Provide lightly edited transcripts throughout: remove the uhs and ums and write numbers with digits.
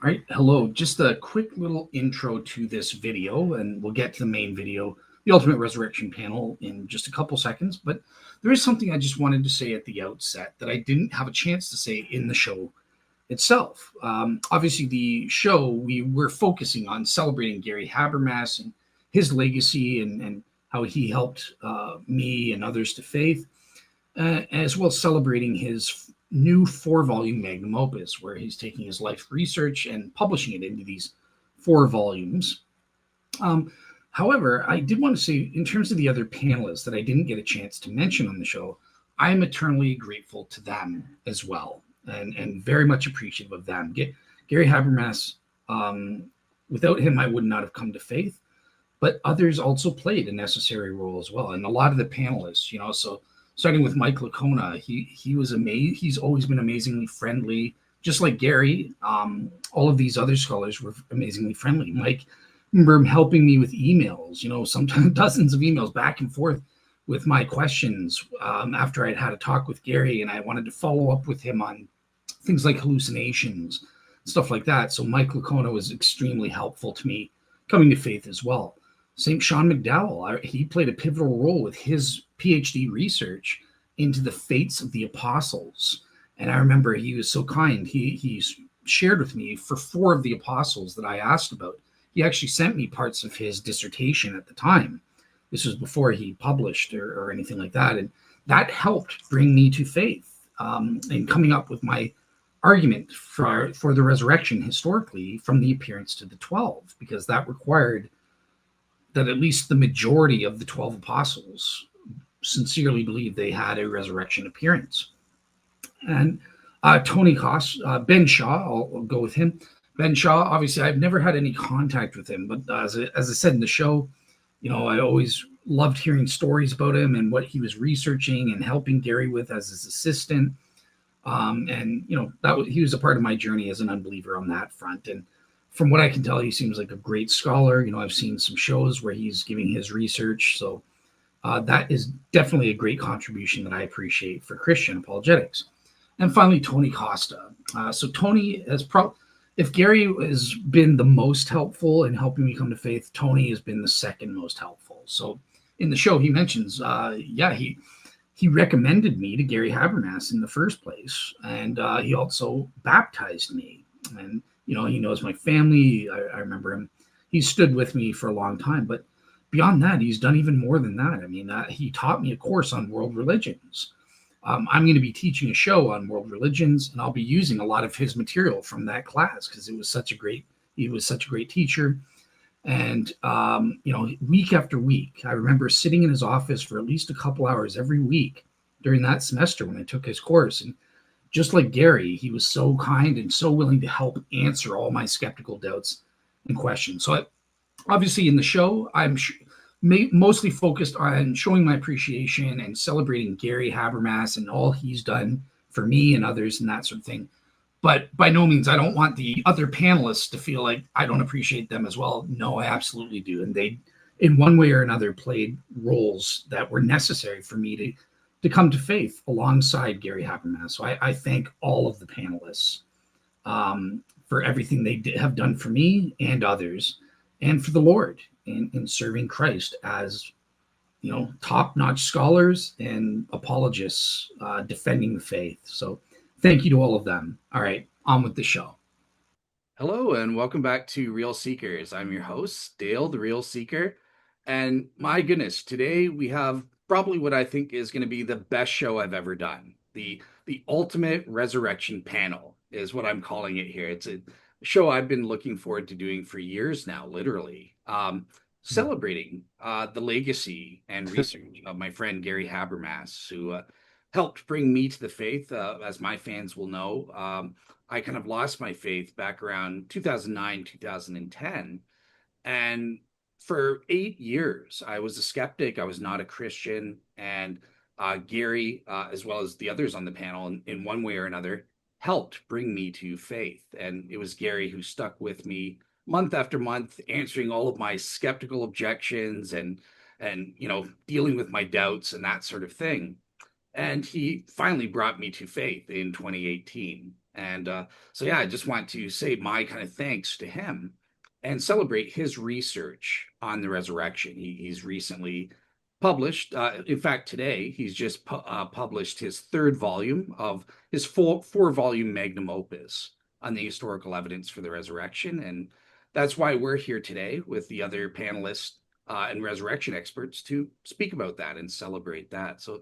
All right, hello. Just a quick little intro to this video, and we'll get to the main video, the Ultimate Resurrection panel, in just a couple seconds. But there is something I just wanted to say at the outset that I didn't have a chance to say in the show itself. Obviously, the show, we were focusing on celebrating Gary Habermas and his legacy and how he helped me and others to faith, as well as celebrating his new 4 volume Magnum Opus, where he's taking his life research and publishing it into these 4 volumes. Um, However, I did want to say, in terms of the other panelists that I didn't get a chance to mention on the show, I am eternally grateful to them as well, and very much appreciative of them. Gary Habermas, um, without him, I would not have come to faith, but others also played a necessary role as well. And a lot of the panelists, so starting with Mike Licona, he was amazing. He's always been amazingly friendly, just like Gary. All of these other scholars were amazingly friendly. Mike, remember him helping me with emails, sometimes dozens of emails back and forth with my questions after I'd had a talk with Gary, and I wanted to follow up with him on things like hallucinations, stuff like that. So Mike Licona was extremely helpful to me coming to faith as well. St. Sean McDowell, he played a pivotal role with his PhD research into the fates of the apostles. And I remember he was so kind. He shared with me for 4 of the apostles that I asked about. He actually sent me parts of his dissertation at the time. This was before he published or anything like that. And that helped bring me to faith in coming up with my argument for the resurrection historically from the appearance to the 12, because that required that at least the majority of the 12 apostles sincerely believed they had a resurrection appearance. And Tony Costa, Ben Shaw, I'll go with him. Ben Shaw, obviously, I've never had any contact with him, but as I said in the show, I always loved hearing stories about him and what he was researching and helping Gary with as his assistant. And he was a part of my journey as an unbeliever on that front. And from what I can tell, he seems like a great scholar. I've seen some shows where he's giving his research. So that is definitely a great contribution that I appreciate for Christian apologetics. And finally, Tony Costa. So Tony has if Gary has been the most helpful in helping me come to faith, Tony has been the second most helpful. So in the show, he mentions, he recommended me to Gary Habermas in the first place. And he also baptized me. And he knows my family. I remember him. He stood with me for a long time. But beyond that, he's done even more than that. I mean, he taught me a course on world religions. I'm going to be teaching a show on world religions, and I'll be using a lot of his material from that class because he was such a great teacher. And, week after week, I remember sitting in his office for at least a couple hours every week during that semester when I took his course. And just like Gary, he was so kind and so willing to help answer all my skeptical doubts and questions. So obviously in the show, I'm mostly focused on showing my appreciation and celebrating Gary Habermas and all he's done for me and others and that sort of thing. But by no means, I don't want the other panelists to feel like I don't appreciate them as well. No, I absolutely do. And they, in one way or another, played roles that were necessary for me to come to faith alongside Gary Habermas. So I thank all of the panelists for everything they have done for me and others, and for the Lord in serving Christ as, top-notch scholars and apologists defending the faith. So thank you to all of them. All right, on with the show. Hello, and welcome back to Real Seekers. I'm your host, Dale, the Real Seeker. And my goodness, today we have probably what I think is going to be the best show I've ever done. The Ultimate Resurrection Panel is what I'm calling it here. It's a show I've been looking forward to doing for years now, literally. Celebrating the legacy and research of my friend Gary Habermas, who helped bring me to the faith, as my fans will know. I kind of lost my faith back around 2009, 2010. And for 8 years, I was a skeptic. I was not a Christian. And Gary, as well as the others on the panel, in one way or another, helped bring me to faith. And it was Gary who stuck with me month after month, answering all of my skeptical objections and dealing with my doubts and that sort of thing. And he finally brought me to faith in 2018. And so, yeah, I just want to say my kind of thanks to him and celebrate his research on the resurrection. He's recently published, in fact, today, he's just published his third volume of his four-volume Magnum Opus on the historical evidence for the resurrection. And that's why we're here today with the other panelists and resurrection experts to speak about that and celebrate that. So,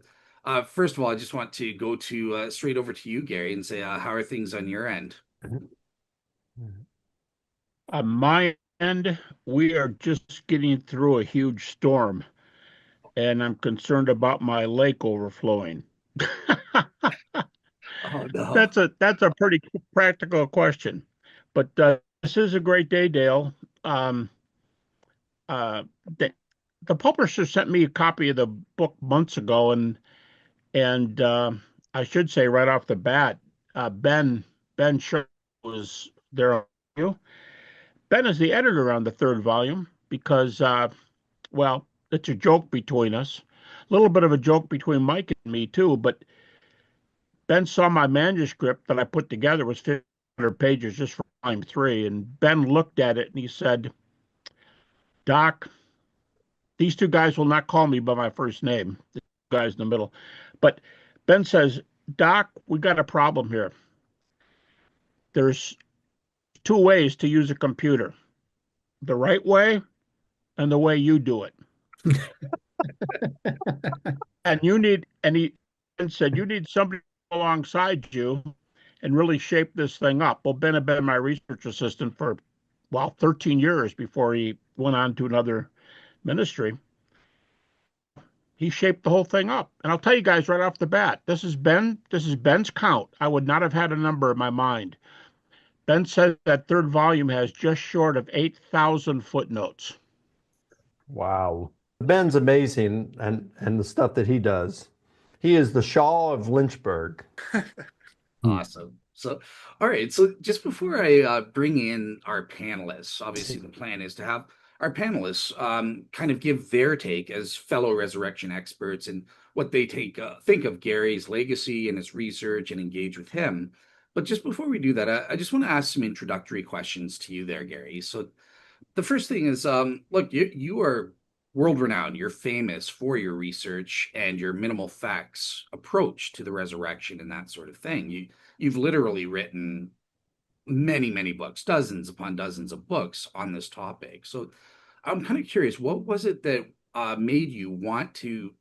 first of all, I just want to go to straight over to you, Gary, and say, how are things on your end? On my end, we are just getting through a huge storm, and I'm concerned about my lake overflowing. Oh no. That's a pretty practical question, but this is a great day, Dale. Um, uh, the, the publisher sent me a copy of the book months ago, and I should say right off the bat, Ben Sher was there. Ben is the editor on the third volume because, well, it's a joke between us, a little bit of a joke between Mike and me too. But Ben saw my manuscript that I put together was 500 pages just for volume three, and Ben looked at it and he said, "Doc, these two guys will not call me by my first name, the guys in the middle, but Ben says, Doc, we got a problem here. There's two ways to use a computer, the right way and the way you do it. And he said, you need somebody alongside you and really shape this thing up. Well, Ben had been my research assistant for, well, 13 years before he went on to another ministry. He shaped the whole thing up. And I'll tell you guys right off the bat, this is Ben's count. I would not have had a number in my mind. Ben said that third volume has just short of 8,000 footnotes. Wow. Ben's amazing and the stuff that he does. He is the Shaw of Lynchburg. Awesome. So, all right. So, just before I bring in our panelists, obviously the plan is to have our panelists kind of give their take as fellow resurrection experts and what they think of Gary's legacy and his research and engage with him. But just before we do that, I just want to ask some introductory questions to you there, Gary. So, the first thing is, look, you are world renowned. You're famous for your research and your minimal facts approach to the resurrection and that sort of thing. You've literally written many books, dozens upon dozens of books on this topic. So I'm kind of curious, what was it that made you want to,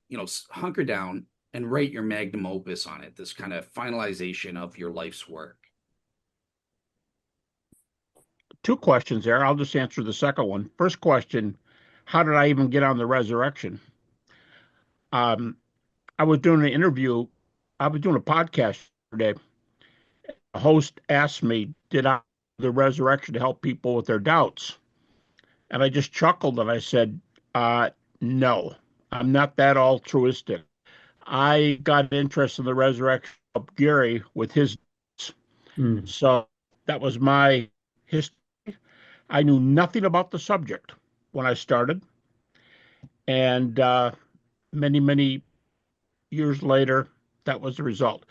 hunker down and write your magnum opus on it, this kind of finalization of your life's work? Two questions there. I'll just answer the second one. First question, how did I even get on the resurrection? I was doing an interview. I was doing a podcast today. A host asked me, did I do the resurrection to help people with their doubts? And I just chuckled and I said, no, I'm not that altruistic. I got interested in the resurrection of Gary with his doubts. So that was my history. I knew nothing about the subject when I started. And many years later, that was the result.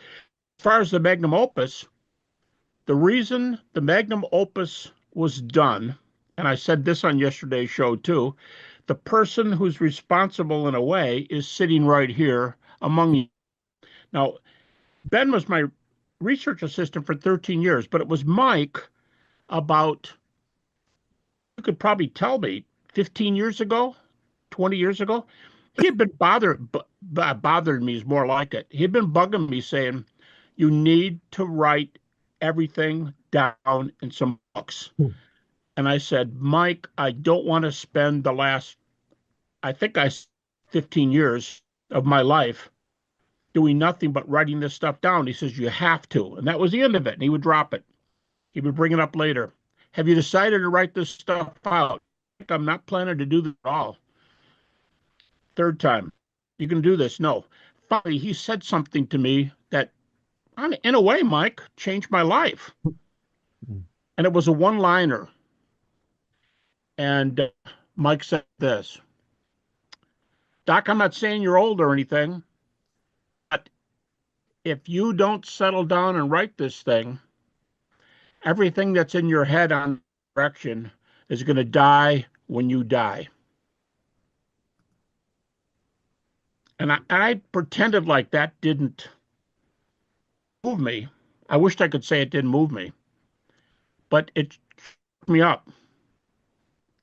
As far as the Magnum Opus, the reason the Magnum Opus was done, and I said this on yesterday's show too, the person who's responsible in a way is sitting right here among you. Now, Ben was my research assistant for 13 years, but it was Mike about, you could probably tell me, 15 years ago, 20 years ago, he had been bothering me is more like it. He had been bugging me saying, you need to write everything down in some books. And I said, Mike, I don't want to spend the last, 15 years of my life doing nothing but writing this stuff down. He says, you have to. And that was the end of it. And he would drop it. He would bring it up later. Have you decided to write this stuff out? I'm not planning to do this at all. Third time, you can do this. No. Finally, he said something to me that, in a way, Mike, changed my life. And it was a one-liner. And Mike said this, Doc, I'm not saying you're old or anything, but if you don't settle down and write this thing, Everything that's in your head on direction is going to die when you die. And I pretended like that didn't move me. I wished I could say it didn't move me, but it shook me up.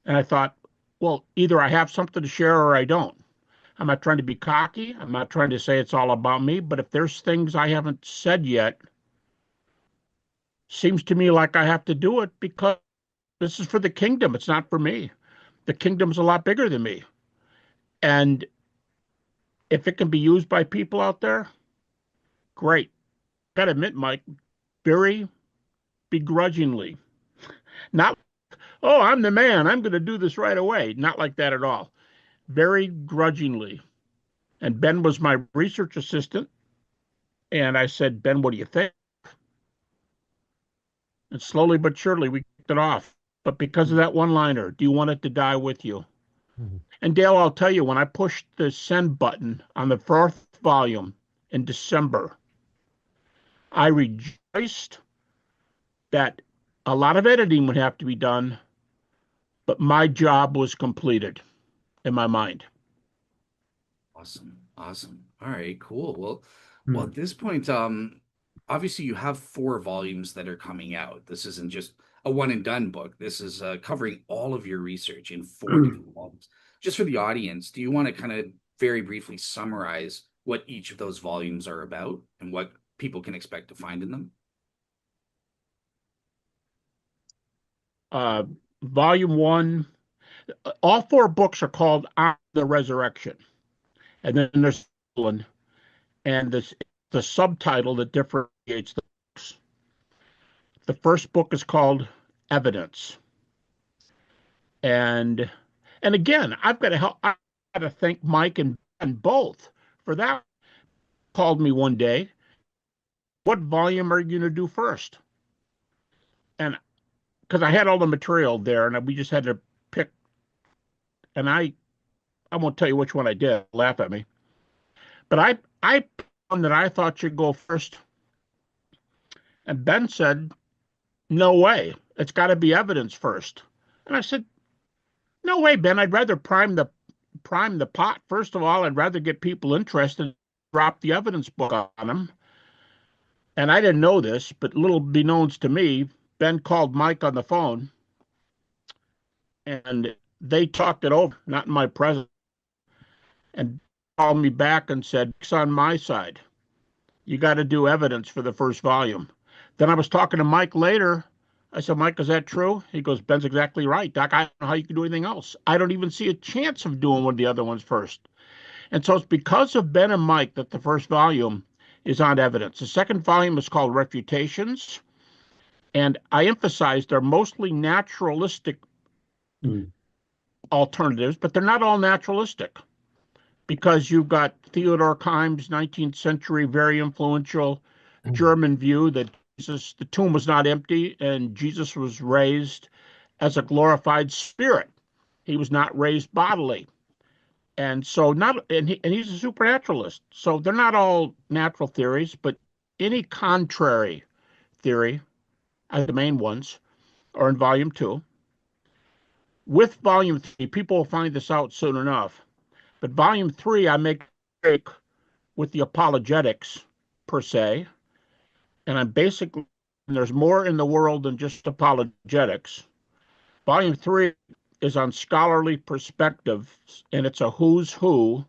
And I thought, well, either I have something to share or I don't. I'm not trying to be cocky. I'm not trying to say it's all about me. But if there's things I haven't said yet, seems to me like I have to do it because this is for the kingdom. It's not for me. The kingdom's a lot bigger than me. And if it can be used by people out there, great. Gotta admit, Mike, very begrudgingly. Not, oh, I'm the man. I'm going to do this right away. Not like that at all. Very grudgingly. And Ben was my research assistant. And I said, Ben, what do you think? And slowly but surely we kicked it off. But because of that one-liner, do you want it to die with you? Mm-hmm. And Dale, I'll tell you, when I pushed the send button on the fourth volume in December, I rejoiced that a lot of editing would have to be done, but my job was completed in my mind. Awesome. All right, cool. Well, at this point, obviously you have 4 volumes that are coming out. This isn't just a one and done book. This is covering all of your research in 4 different volumes. Just for the audience, do you want to kind of very briefly summarize what each of those volumes are about and what people can expect to find in them? Volume 1, all 4 books are called On the Resurrection. And then there's one, and the subtitle that differentiates the books. The first book is called Evidence. And again, I got to thank Mike and both for that. Called me one day, what volume are you going to do first? And because I had all the material there, and we just had to pick, and I won't tell you which one I did. Laugh at me, but I one that I thought should go first, and Ben said, "No way! It's got to be Evidence first." And I said, "No way, Ben! I'd rather prime the pot first of all. I'd rather get people interested. Drop the Evidence book on them." And I didn't know this, but little beknownst to me, Ben called Mike on the phone, and they talked it over, not in my presence, and called me back and said, "It's on my side. You got to do Evidence for the first volume." Then I was talking to Mike later. I said, "Mike, is that true?" He goes, "Ben's exactly right, Doc. I don't know how you can do anything else. I don't even see a chance of doing one of the other ones first." And so it's because of Ben and Mike that the first volume is on Evidence. The second volume is called Refutations. And I emphasize they're mostly naturalistic alternatives, but they're not all naturalistic, because you've got Theodore Keim's 19th century, very influential German view that the tomb was not empty and Jesus was raised as a glorified spirit. He was not raised bodily. And so he's a supernaturalist. So they're not all natural theories, but any contrary theory, the main ones, are in volume 2. With volume 3, people will find this out soon enough. But volume 3, I make a break with the apologetics per se. And there's more in the world than just apologetics. Volume 3 is on scholarly perspectives, and it's a who's who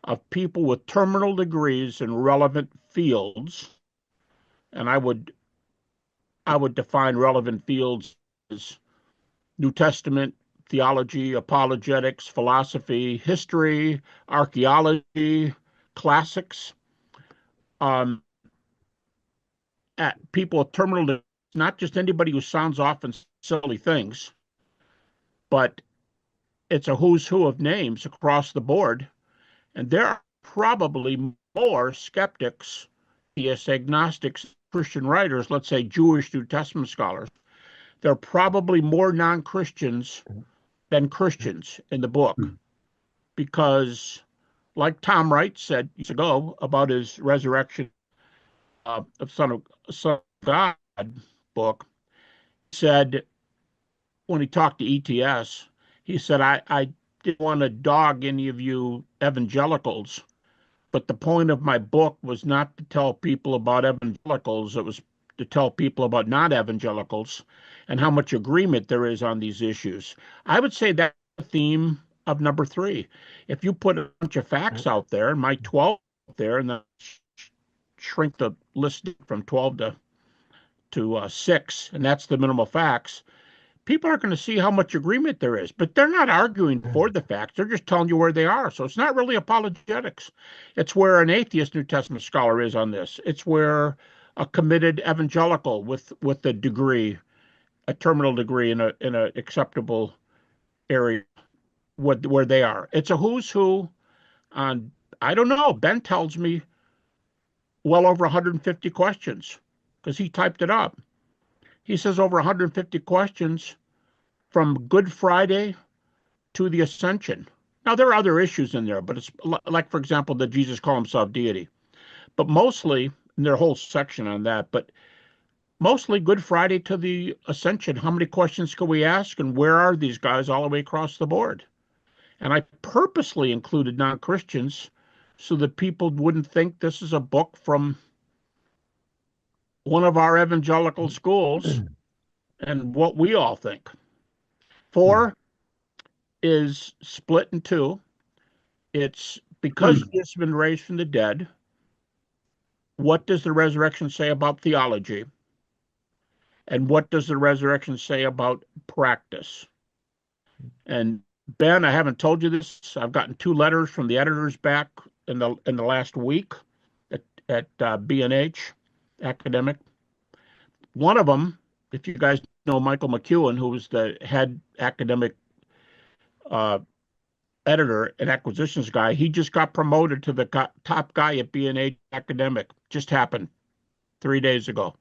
of people with terminal degrees in relevant fields. And I would define relevant fields as New Testament, theology, apologetics, philosophy, history, archaeology, classics. At people with terminal, not just anybody who sounds off in silly things, but it's a who's who of names across the board. And there are probably more skeptics, yes, agnostics, Christian writers, let's say Jewish New Testament scholars. There are probably more non-Christians than Christians in the book, because, like Tom Wright said years ago about his resurrection of Son of God, book, said when he talked to ETS, he said, I didn't want to dog any of you evangelicals, but the point of my book was not to tell people about evangelicals. It was to tell people about non-evangelicals and how much agreement there is on these issues. I would say that's the theme of number 3. If you put a bunch of facts out there, and my 12 out there, and then shrink the list from 12 to 6, and that's the minimal facts, people are going to see how much agreement there is. But they're not arguing for the facts. They're just telling you where they are. So it's not really apologetics. It's where an atheist New Testament scholar is on this. It's where a committed evangelical with a degree, a terminal degree in a acceptable area, where they are. It's a who's who on, I don't know, Ben tells me well over 150 questions because he typed it up. He says over 150 questions from Good Friday to the Ascension. Now, there are other issues in there, but it's like, for example, that Jesus called himself deity. But mostly, and there's a whole section on that, but mostly Good Friday to the Ascension. How many questions can we ask, and where are these guys all the way across the board? And I purposely included non-Christians so that people wouldn't think this is a book from one of our evangelical schools and what we all think. 4 is split in 2. It's because Jesus has been raised from the dead. What does the resurrection say about theology? And what does the resurrection say about practice? And Ben, I haven't told you this. I've gotten 2 letters from the editors back in the last week at B&H Academic. One of them, if you guys know Michael McEwen, who was the head academic editor and acquisitions guy, he just got promoted to the top guy at B&H Academic. Just happened 3 days ago.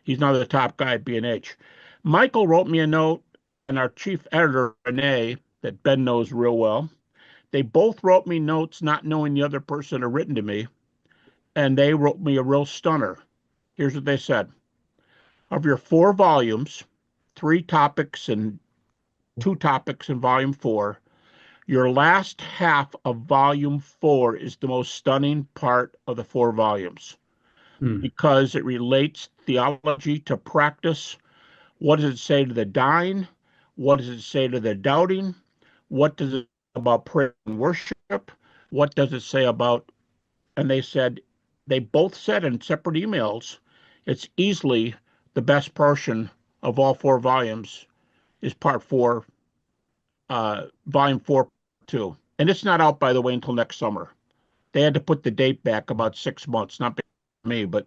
He's now the top guy at B&H. Michael wrote me a note, and our chief editor, Renee, that Ben knows real well. They both wrote me notes not knowing the other person had written to me, and they wrote me a real stunner. Here's what they said. Of your 4 volumes, 3 topics and 2 topics in volume 4, your last half of volume 4 is the most stunning part of the 4 volumes because it relates theology to practice. What does it say to the dying? What does it say to the doubting? What does it say about prayer and worship? What does it say about, and they both said in separate emails, it's easily the best portion of all 4 volumes is part 4, volume 4, 2. And it's not out, by the way, until next summer. They had to put the date back about 6 months, not me, but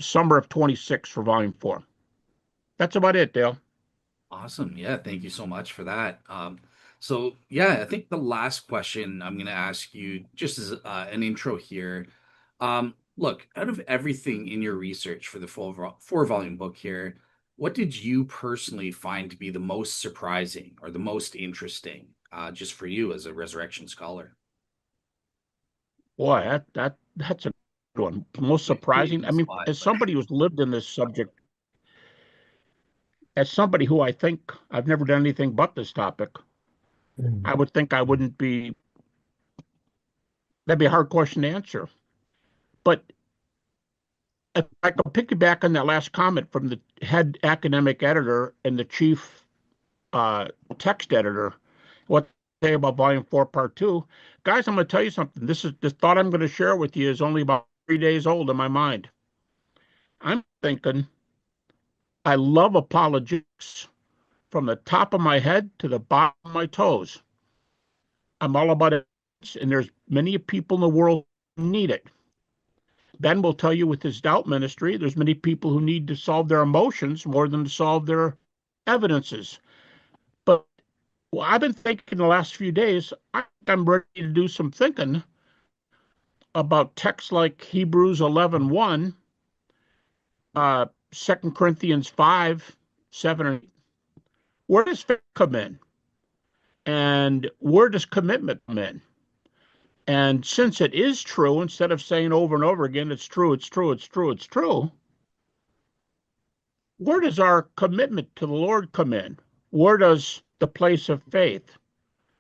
summer of 26 for volume 4. That's about it, Dale. Awesome. Yeah, thank you so much for that. So yeah, I think the last question I'm going to ask you, just as an intro here. Look, out of everything in your research for the full 4-volume book here, what did you personally find to be the most surprising or the most interesting, just for you as a resurrection scholar? Boy, that's a good one. Most surprising. I mean, as somebody who's lived in this subject, as somebody who I think I've never done anything but this topic, I would think I wouldn't be. That'd be a hard question to answer. But if I could piggyback on that last comment from the head academic editor and the chief text editor, what they say about volume 4, part 2, guys, I'm going to tell you something. This thought I'm going to share with you is only about 3 days old in my mind. I'm thinking I love apologetics from the top of my head to the bottom of my toes. I'm all about it, and there's many people in the world who need it. Ben will tell you with his doubt ministry, there's many people who need to solve their emotions more than to solve their evidences. But I've been thinking the last few days, I'm ready to do some thinking about texts like Hebrews 11:1, 2 Corinthians 5:7, and 8. Where does faith come in? And where does commitment come in? And since it is true, instead of saying over and over again, it's true, it's true, it's true, it's true, where does our commitment to the Lord come in? Where does the place of faith?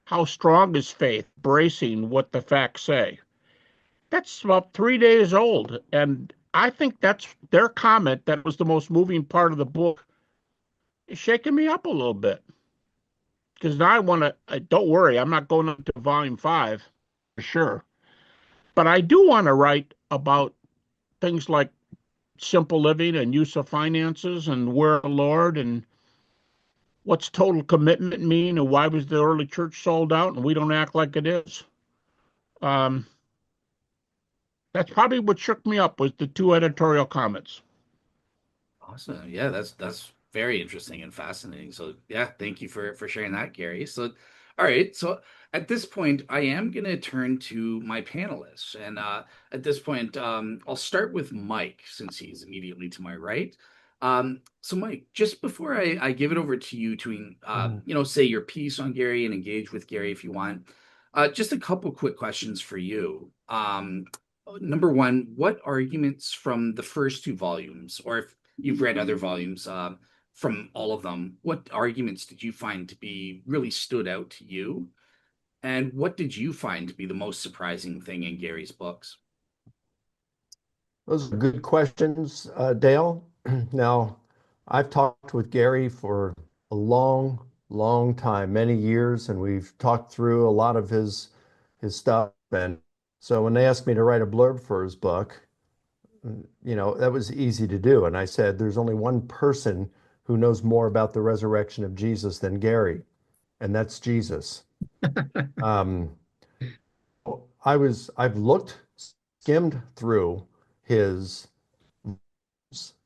How strong is faith, bracing what the facts say? That's about 3 days old. And I think that's their comment that was the most moving part of the book is shaking me up a little bit. Because now I want to, don't worry, I'm not going up to volume 5 for sure. But I do want to write about things like simple living and use of finances and where the Lord and what's total commitment mean and why was the early church sold out and we don't act like it is. Um, that's probably what shook me up was the 2 editorial comments. Awesome. Yeah, that's very interesting and fascinating. So yeah, thank you for sharing that, Gary. So all right, so at this point, I am gonna turn to my panelists. And at this point, I'll start with Mike since he's immediately to my right. So Mike, just before I give it over to you to say your piece on Gary and engage with Gary if you want, just a couple quick questions for you. Number one, what arguments from the first 2 volumes, or if you've read other volumes from all of them, what arguments did you find to be really stood out to you? And what did you find to be the most surprising thing in Gary's books? Those are good questions, Dale. Now, I've talked with Gary for a long, long time, many years, and we've talked through a lot of his stuff. And so when they asked me to write a blurb for his book, that was easy to do. And I said, there's only one person who knows more about the resurrection of Jesus than Gary, and that's Jesus. um, I've skimmed through his,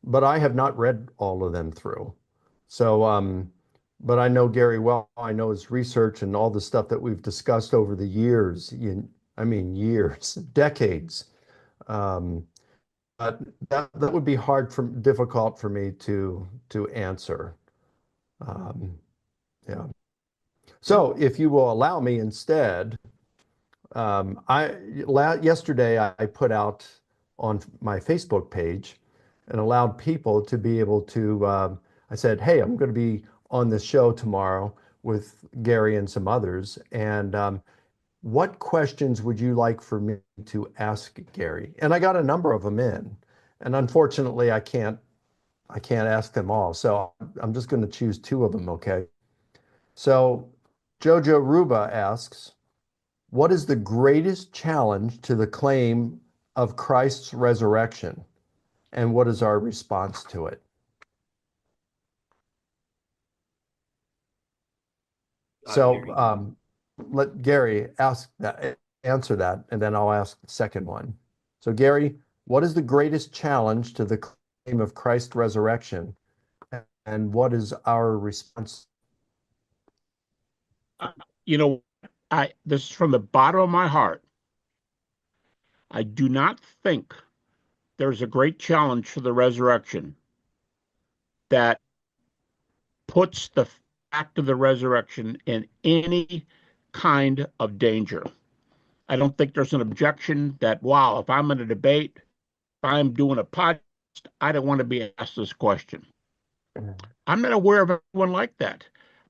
but I have not read all of them through. So, but I know Gary well. I know his research and all the stuff that we've discussed over the years. I mean, years, decades. But that would be difficult for me to answer. Yeah. So if you will allow me instead, yesterday I put out on my Facebook page and allowed people to be able to. I said, "Hey, I'm going to be on this show tomorrow with Gary and some others, and what questions would you like for me to ask Gary?" And I got a number of them in, and unfortunately, I can't ask them all. So I'm just going to choose 2 of them. Okay. So Jojo Ruba asks, what is the greatest challenge to the claim of Christ's resurrection? And what is our response to it? So let Gary answer that, and then I'll ask the second one. So Gary, what is the greatest challenge to the claim of Christ's resurrection? And what is our response? This is from the bottom of my heart. I do not think there's a great challenge for the resurrection that puts the fact of the resurrection in any kind of danger. I don't think there's an objection that, wow, if I'm in a debate, if I'm doing a podcast, I don't want to be asked this question. I'm not aware of anyone like that.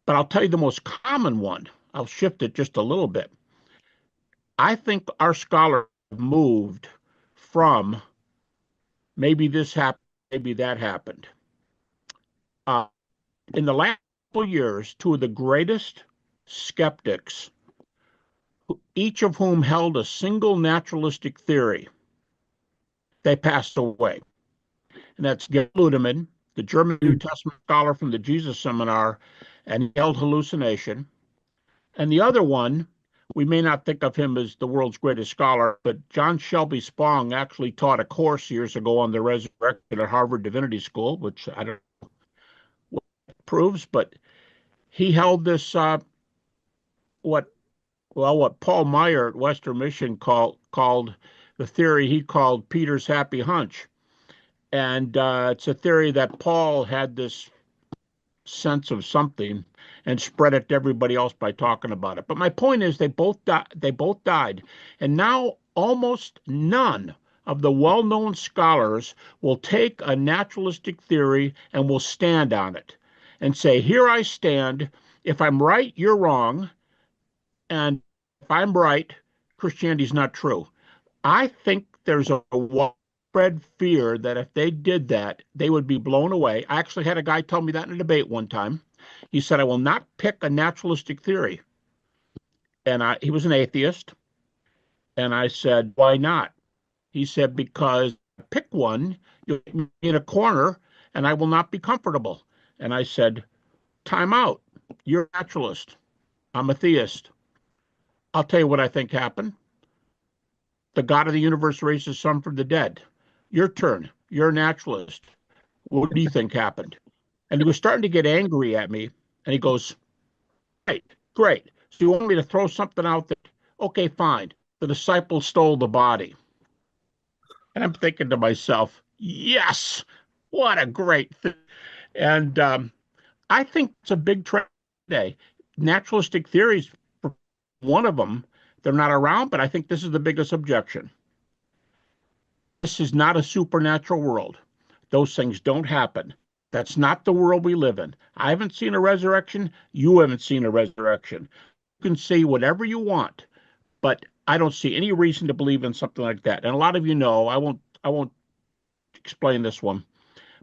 But I'll tell you the most common one. I'll shift it just a little bit. I think our scholars have moved from maybe this happened, maybe that happened. In the last couple of years, 2 of the greatest skeptics, each of whom held a single naturalistic theory, they passed away. And that's Gerd Ludemann, the German New Testament scholar from the Jesus Seminar, and he held hallucination. And the other one, we may not think of him as the world's greatest scholar, but John Shelby Spong actually taught a course years ago on the resurrection at Harvard Divinity School, which I don't know what it proves, but he held this what Paul Meyer at Western Mission called the theory he called Peter's happy hunch. And it's a theory that Paul had this sense of something and spread it to everybody else by talking about it. But my point is they both died. And now almost none of the well-known scholars will take a naturalistic theory and will stand on it and say, here I stand. If I'm right, you're wrong. And if I'm right, Christianity's not true. I think there's a widespread fear that if they did that, they would be blown away. I actually had a guy tell me that in a debate one time. He said, I will not pick a naturalistic theory. And he was an atheist. And I said, why not? He said, because pick one, you'll get me in a corner and I will not be comfortable. And I said, time out. You're a naturalist. I'm a theist. I'll tell you what I think happened. The God of the universe raised his son from the dead. Your turn. You're a naturalist. What do you think happened? And he was starting to get angry at me. And he goes, great, great. So you want me to throw something out there? Okay, fine. The disciple stole the body. And I'm thinking to myself, yes, what a great thing. And I think it's a big trend today. Naturalistic theories, one of them, they're not around, but I think this is the biggest objection. This is not a supernatural world. Those things don't happen. That's not the world we live in. I haven't seen a resurrection. You haven't seen a resurrection. You can say whatever you want, but I don't see any reason to believe in something like that. And a lot of you know, I won't explain this one,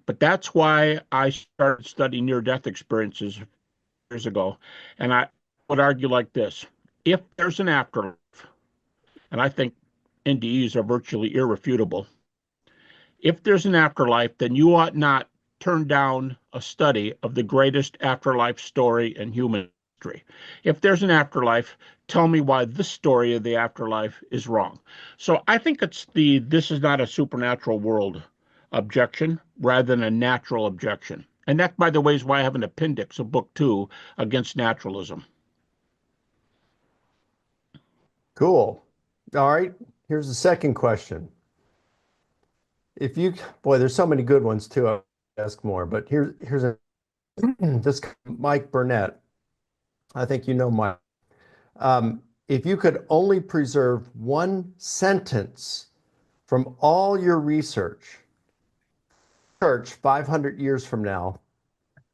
but that's why I started studying near-death experiences years ago. And I would argue like this: if there's an afterlife, and I think NDEs are virtually irrefutable, if there's an afterlife, then you ought not turn down a study of the greatest afterlife story in human history. If there's an afterlife, tell me why this story of the afterlife is wrong. So I think it's this is not a supernatural world objection rather than a natural objection. And that, by the way, is why I have an appendix of book 2 against naturalism. Cool. All right. Here's the second question. Boy, there's so many good ones too. I'll ask more, but here's this Mike Burnett. I think you know Mike. If you could only preserve one sentence from all your research, church 500 years from now,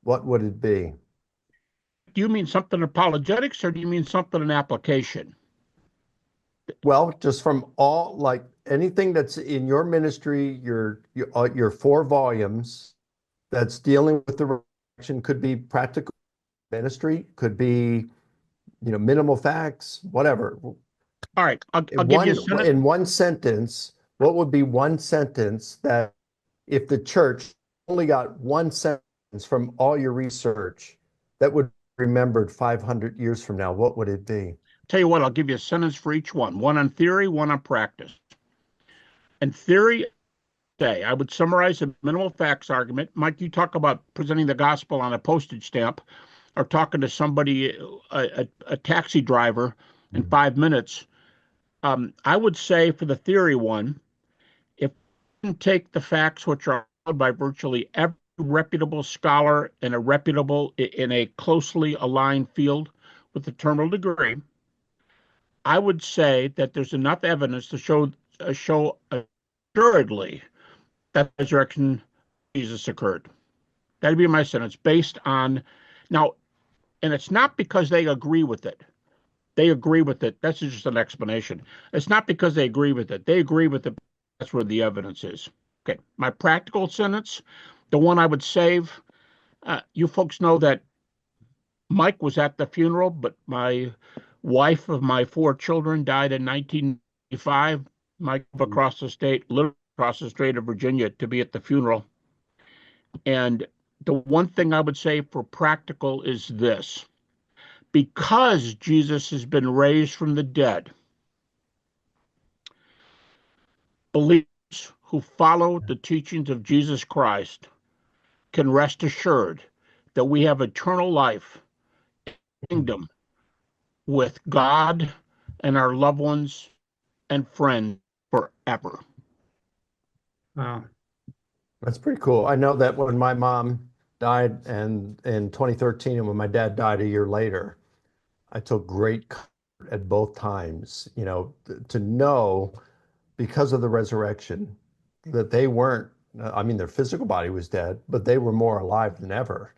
what would it be? Do you mean something apologetics, or do you mean something in application? Well, just from all, like anything that's in your ministry, your 4 volumes that's dealing with the resurrection, could be practical ministry, could be, minimal facts, whatever. All right, I'll give you a sentence. In one sentence, what would be one sentence that if the church only got one sentence from all your research that would be remembered 500 years from now, what would it be? Tell you what, I'll give you a sentence for each one on theory, one on practice. In theory, I would summarize a minimal facts argument. Mike, you talk about presenting the gospel on a postage stamp or talking to somebody, a taxi driver in 5 minutes. I would say for the theory one, if you can take the facts which are held by virtually every reputable scholar in a closely aligned field with a terminal degree, I would say that there's enough evidence to show assuredly that the resurrection of Jesus occurred. That'd be my sentence based on now, and it's not because they agree with it. They agree with it. That's just an explanation. It's not because they agree with it. They agree with it. That's where the evidence is. Okay, my practical sentence, the one I would save. You folks know that Mike was at the funeral, but my wife of my 4 children died in 1995. Mike across the state, literally across the state of Virginia, to be at the funeral. And the one thing I would say for practical is this: because Jesus has been raised from the dead, believers who follow the teachings of Jesus Christ can rest assured that we have eternal life in the kingdom with God and our loved ones and friends forever. Wow. That's pretty cool. I know that when my mom died and in 2013 and when my dad died a year later, I took great comfort at both times, to know, because of the resurrection, that they weren't, I mean, their physical body was dead, but they were more alive than ever.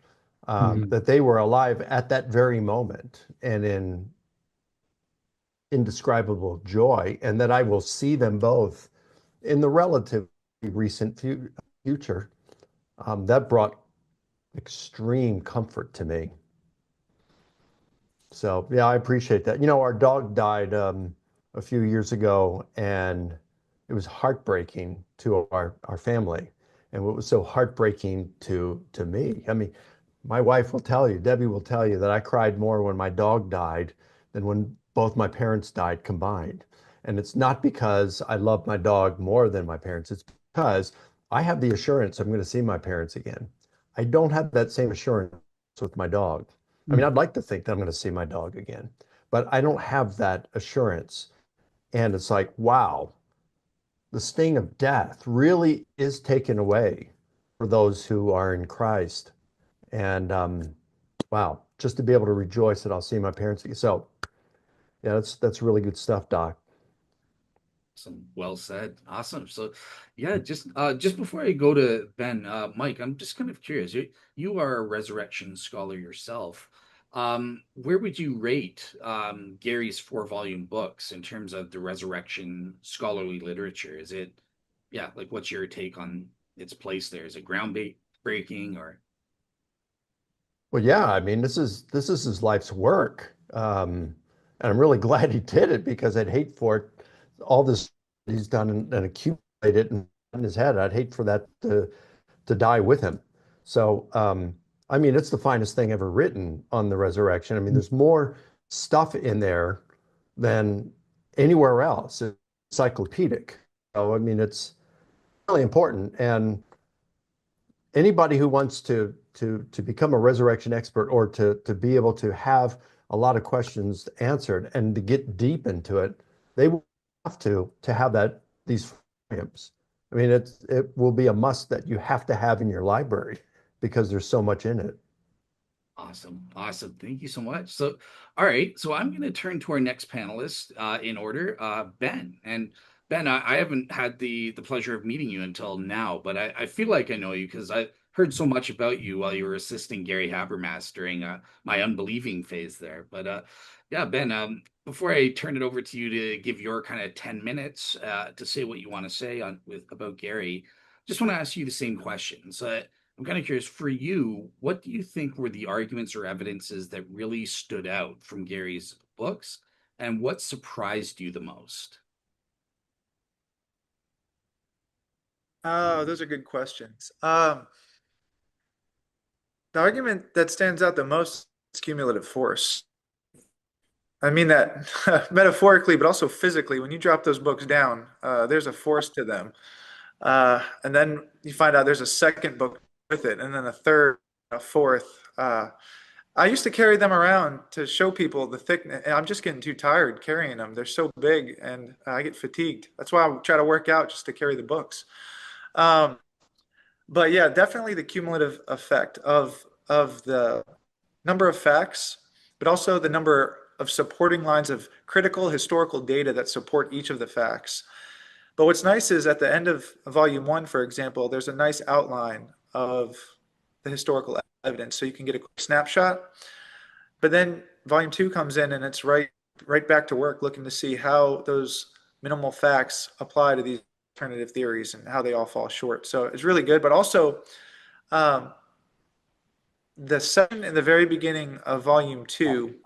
That they were alive at that very moment and in indescribable joy, and that I will see them both in the relatively recent future. That brought extreme comfort to me. So yeah, I appreciate that. Our dog died a few years ago, and it was heartbreaking to our family. And what was so heartbreaking to me, I mean, my wife will tell you, Debbie will tell you that I cried more when my dog died than when both my parents died combined. And it's not because I love my dog more than my parents. It's because I have the assurance I'm going to see my parents again. I don't have that same assurance with my dog. I mean, I'd like to think that I'm going to see my dog again, but I don't have that assurance. And it's like, wow, the sting of death really is taken away for those who are in Christ. And wow, just to be able to rejoice that I'll see my parents again. So yeah, that's really good stuff, Doc. Awesome. Well said. Awesome. So, yeah, just before I go to Ben, Mike, I'm just kind of curious. You are a resurrection scholar yourself. Where would you rate Gary's 4-volume books in terms of the resurrection scholarly literature? Is it, yeah, like what's your take on its place there? Is it groundbreaking or? Well, yeah, I mean, this is his life's work. And I'm really glad he did it, because I'd hate for it, all this he's done and accumulated in his head. I'd hate for that to die with him. So, I mean, it's the finest thing ever written on the resurrection. I mean, there's more stuff in there than anywhere else. It's encyclopedic. So, I mean, it's really important. And anybody who wants to become a resurrection expert, or to be able to have a lot of questions answered and to get deep into it, they will have to have these volumes. I mean, it will be a must that you have to have in your library, because there's so much in it. Awesome. Awesome. Thank you so much. So, all right. So I'm going to turn to our next panelist in order, Ben. And Ben, I haven't had the pleasure of meeting you until now, but I feel like I know you because I heard so much about you while you were assisting Gary Habermas during my unbelieving phase there. But yeah, Ben, before I turn it over to you to give your kind of 10 minutes to say what you want to say about Gary, just want to ask you the same questions. I'm kind of curious for you, what do you think were the arguments or evidences that really stood out from Gary's books, and what surprised you the most? Oh, those are good questions. The argument that stands out the most is cumulative force. I mean that metaphorically, but also physically. When you drop those books down, there's a force to them. And then you find out there's a second book with it, and then a third, a fourth. I used to carry them around to show people the thickness, and I'm just getting too tired carrying them. They're so big, and I get fatigued. That's why I try to work out just to carry the books. Um, but yeah, definitely the cumulative effect of the number of facts, but also the number of supporting lines of critical historical data that support each of the facts. But what's nice is at the end of volume 1, for example, there's a nice outline of the historical evidence, so you can get a quick snapshot. But then volume 2 comes in, and it's right back to work looking to see how those minimal facts apply to these alternative theories and how they all fall short. So it's really good. But also, the section in the very beginning of volume 2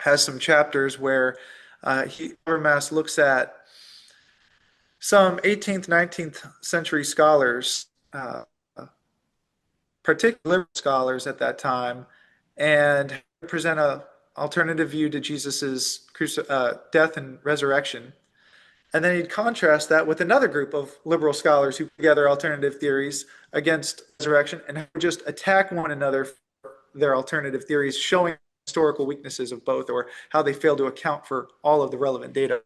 has some chapters where Habermas looks at some 18th, 19th century scholars, particular scholars at that time, and present a alternative view to Jesus's death and resurrection. And then he'd contrast that with another group of liberal scholars who put together alternative theories against resurrection and just attack one another for their alternative theories, showing historical weaknesses of both, or how they fail to account for all of the relevant data.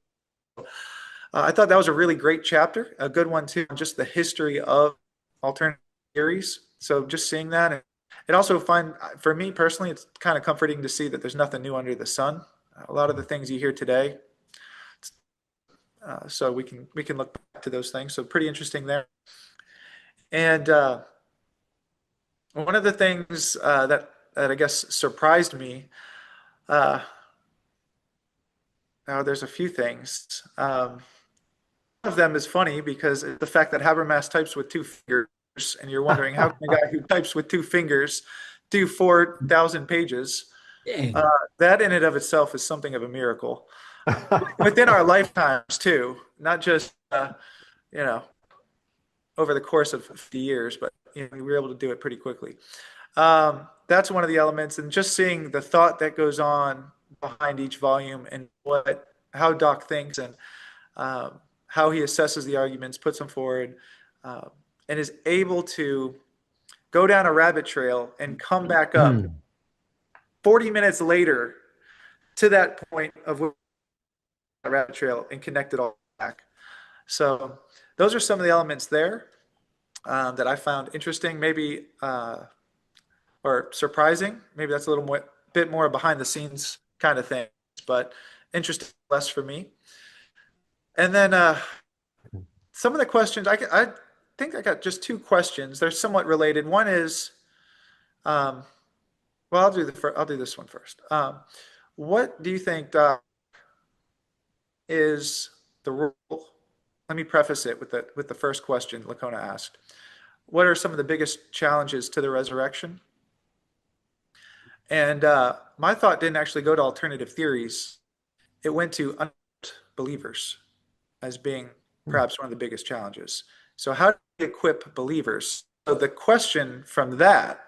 I thought that was a really great chapter, a good one too, just the history of alternative theories. So just seeing that, and it also for me personally, it's kind of comforting to see that there's nothing new under the sun. A lot of the things you hear today, So we can look back to those things. So pretty interesting there. And one of the things that I guess surprised me, now there's a few things. One of them is funny because the fact that Habermas types with two fingers, and you're wondering how can a guy who types with two fingers do 4,000 pages? That in and of itself is something of a miracle within our lifetimes too, not just you know over the course of 50 years, but we were able to do it pretty quickly. That's one of the elements, and just seeing the thought that goes on behind each volume and how Doc thinks and how he assesses the arguments, puts them forward, and is able to go down a rabbit trail and come back up 40 minutes later to that point of a rabbit trail and connect it all back. So those are some of the elements there that I found interesting, maybe or surprising. Maybe that's a little bit more behind the scenes kind of thing, but interesting less for me. And then some of the questions, I think I got just two questions. They're somewhat related. One is, well, I'll do this one first. What do you think is the role? Let me preface it with the first question Licona asked. What are some of the biggest challenges to the resurrection? And my thought didn't actually go to alternative theories. It went to unbelievers as being perhaps one of the biggest challenges. So how do we equip believers? So the question from that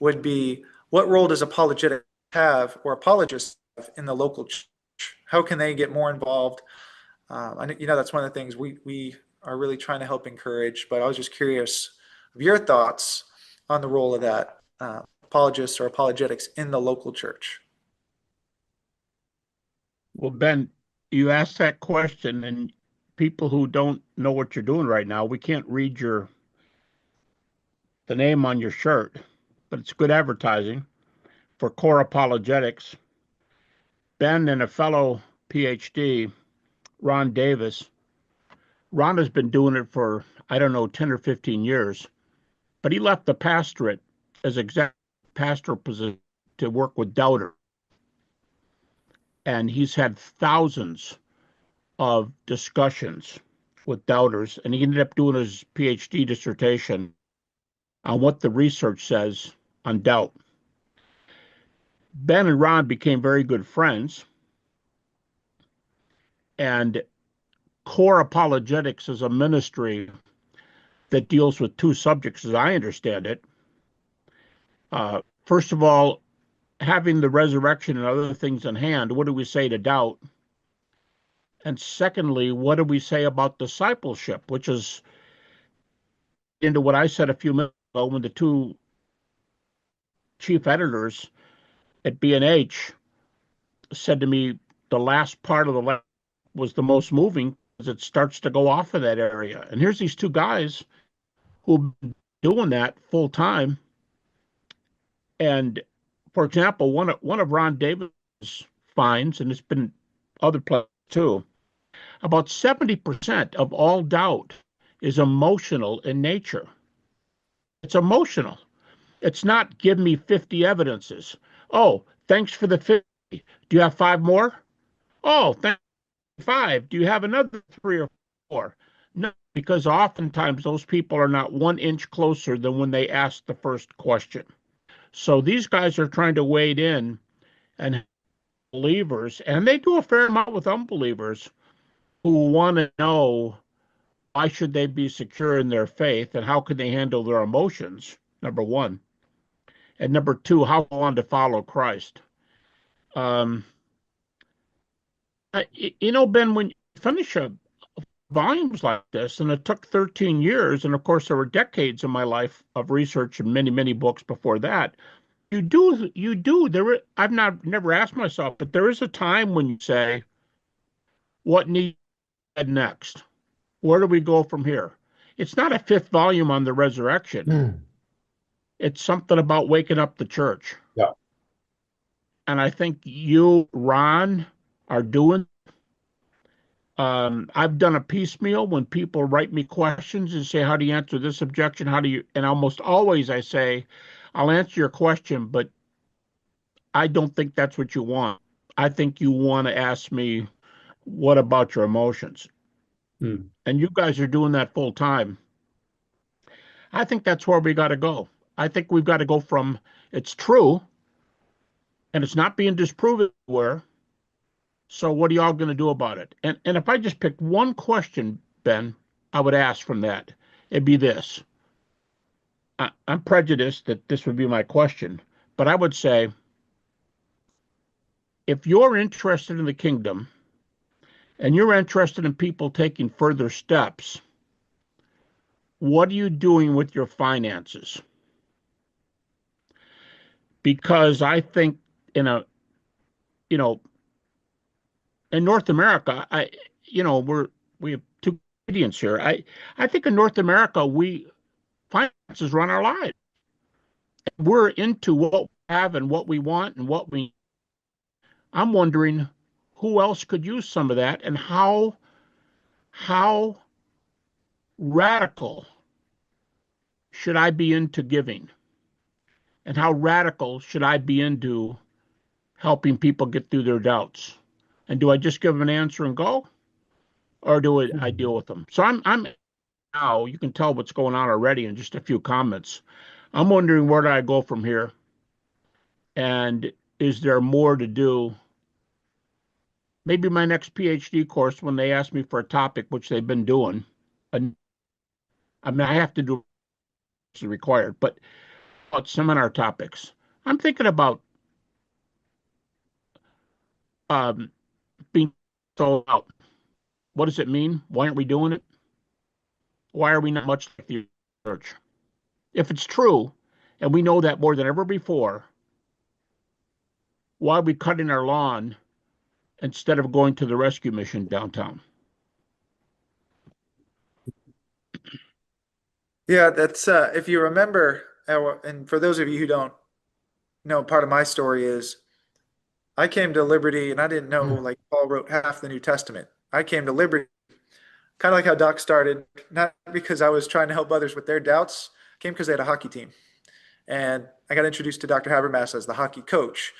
would be, what role does apologetics have or apologists have in the local church? How can they get more involved? That's one of the things we are really trying to help encourage, but I was just curious of your thoughts on the role of that, apologists or apologetics in the local church. Well, Ben, you asked that question, and people who don't know what you're doing right now, we can't read the name on your shirt, but it's good advertising for Core Apologetics. Ben and a fellow PhD, Ron Davis. Ron has been doing it for, 10 or 15 years, but he left the pastorate as executive pastor position to work with doubters. And he's had thousands of discussions with doubters, and he ended up doing his PhD dissertation on what the research says on doubt. Ben and Ron became very good friends, and Core Apologetics is a ministry that deals with two subjects, as I understand it. First of all, having the resurrection and other things in hand, what do we say to doubt? And secondly, what do we say about discipleship, which is into what I said a few minutes ago when the two chief editors at B&H said to me the last part of the letter was the most moving because it starts to go off of that area. And here's these two guys who've been doing that full time. And for example, one of Ron Davis' finds, and it's been other places too, about 70% of all doubt is emotional in nature. It's emotional. It's not give me 50 evidences. Oh, thanks for the 50. Do you have 5 more? Oh, thanks for 5. Do you have another 3 or 4? No, because oftentimes those people are not 1 inch closer than when they asked the first question. So these guys are trying to wade in and believers, and they do a fair amount with unbelievers who want to know why should they be secure in their faith and how can they handle their emotions, number one. And number two, how go on to follow Christ. Ben, when you finish volumes like this, and it took 13 years, and of course there were decades in my life of research and many, many books before that, I've never asked myself, but there is a time when you say, what needs next? Where do we go from here? It's not a 5th volume on the resurrection. It's something about waking up the church. Yeah. And I think you, Ron, are doing. I've done a piecemeal when people write me questions and say, how do you answer this objection? How do you, and almost always I say, I'll answer your question, but I don't think that's what you want. I think you want to ask me, what about your emotions? And you guys are doing that full time. I think that's where we got to go. I think we've got to go from it's true and it's not being disproven anywhere. So what are y'all going to do about it? And if I just picked one question, Ben, I would ask from that. It'd be this. I'm prejudiced that this would be my question, but I would say, if you're interested in the kingdom and you're interested in people taking further steps, what are you doing with your finances? Because I think in a, you know, in North America, we have two Canadians here. I think in North America, finances run our lives. We're into what we have and what we want and what we. I'm wondering who else could use some of that, and how radical should I be into giving, and how radical should I be into helping people get through their doubts? And do I just give them an answer and go, or do I deal with them? So I'm now, you can tell what's going on already in just a few comments. I'm wondering, where do I go from here? And is there more to do? Maybe my next PhD course, when they ask me for a topic, which they've been doing, and I mean, I have to do what's required, but about seminar topics, I'm thinking about being sold out. What does it mean? Why aren't we doing it? Why are we not much like the church? If it's true, and we know that more than ever before, why are we cutting our lawn instead of going to the rescue mission downtown? Yeah, that's if you remember, and for those of you who don't know, part of my story is I came to Liberty and I didn't know like Paul wrote half the New Testament. I came to Liberty kind of like how Doc started, not because I was trying to help others with their doubts, came because they had a hockey team. And I got introduced to Dr. Habermas as the hockey coach.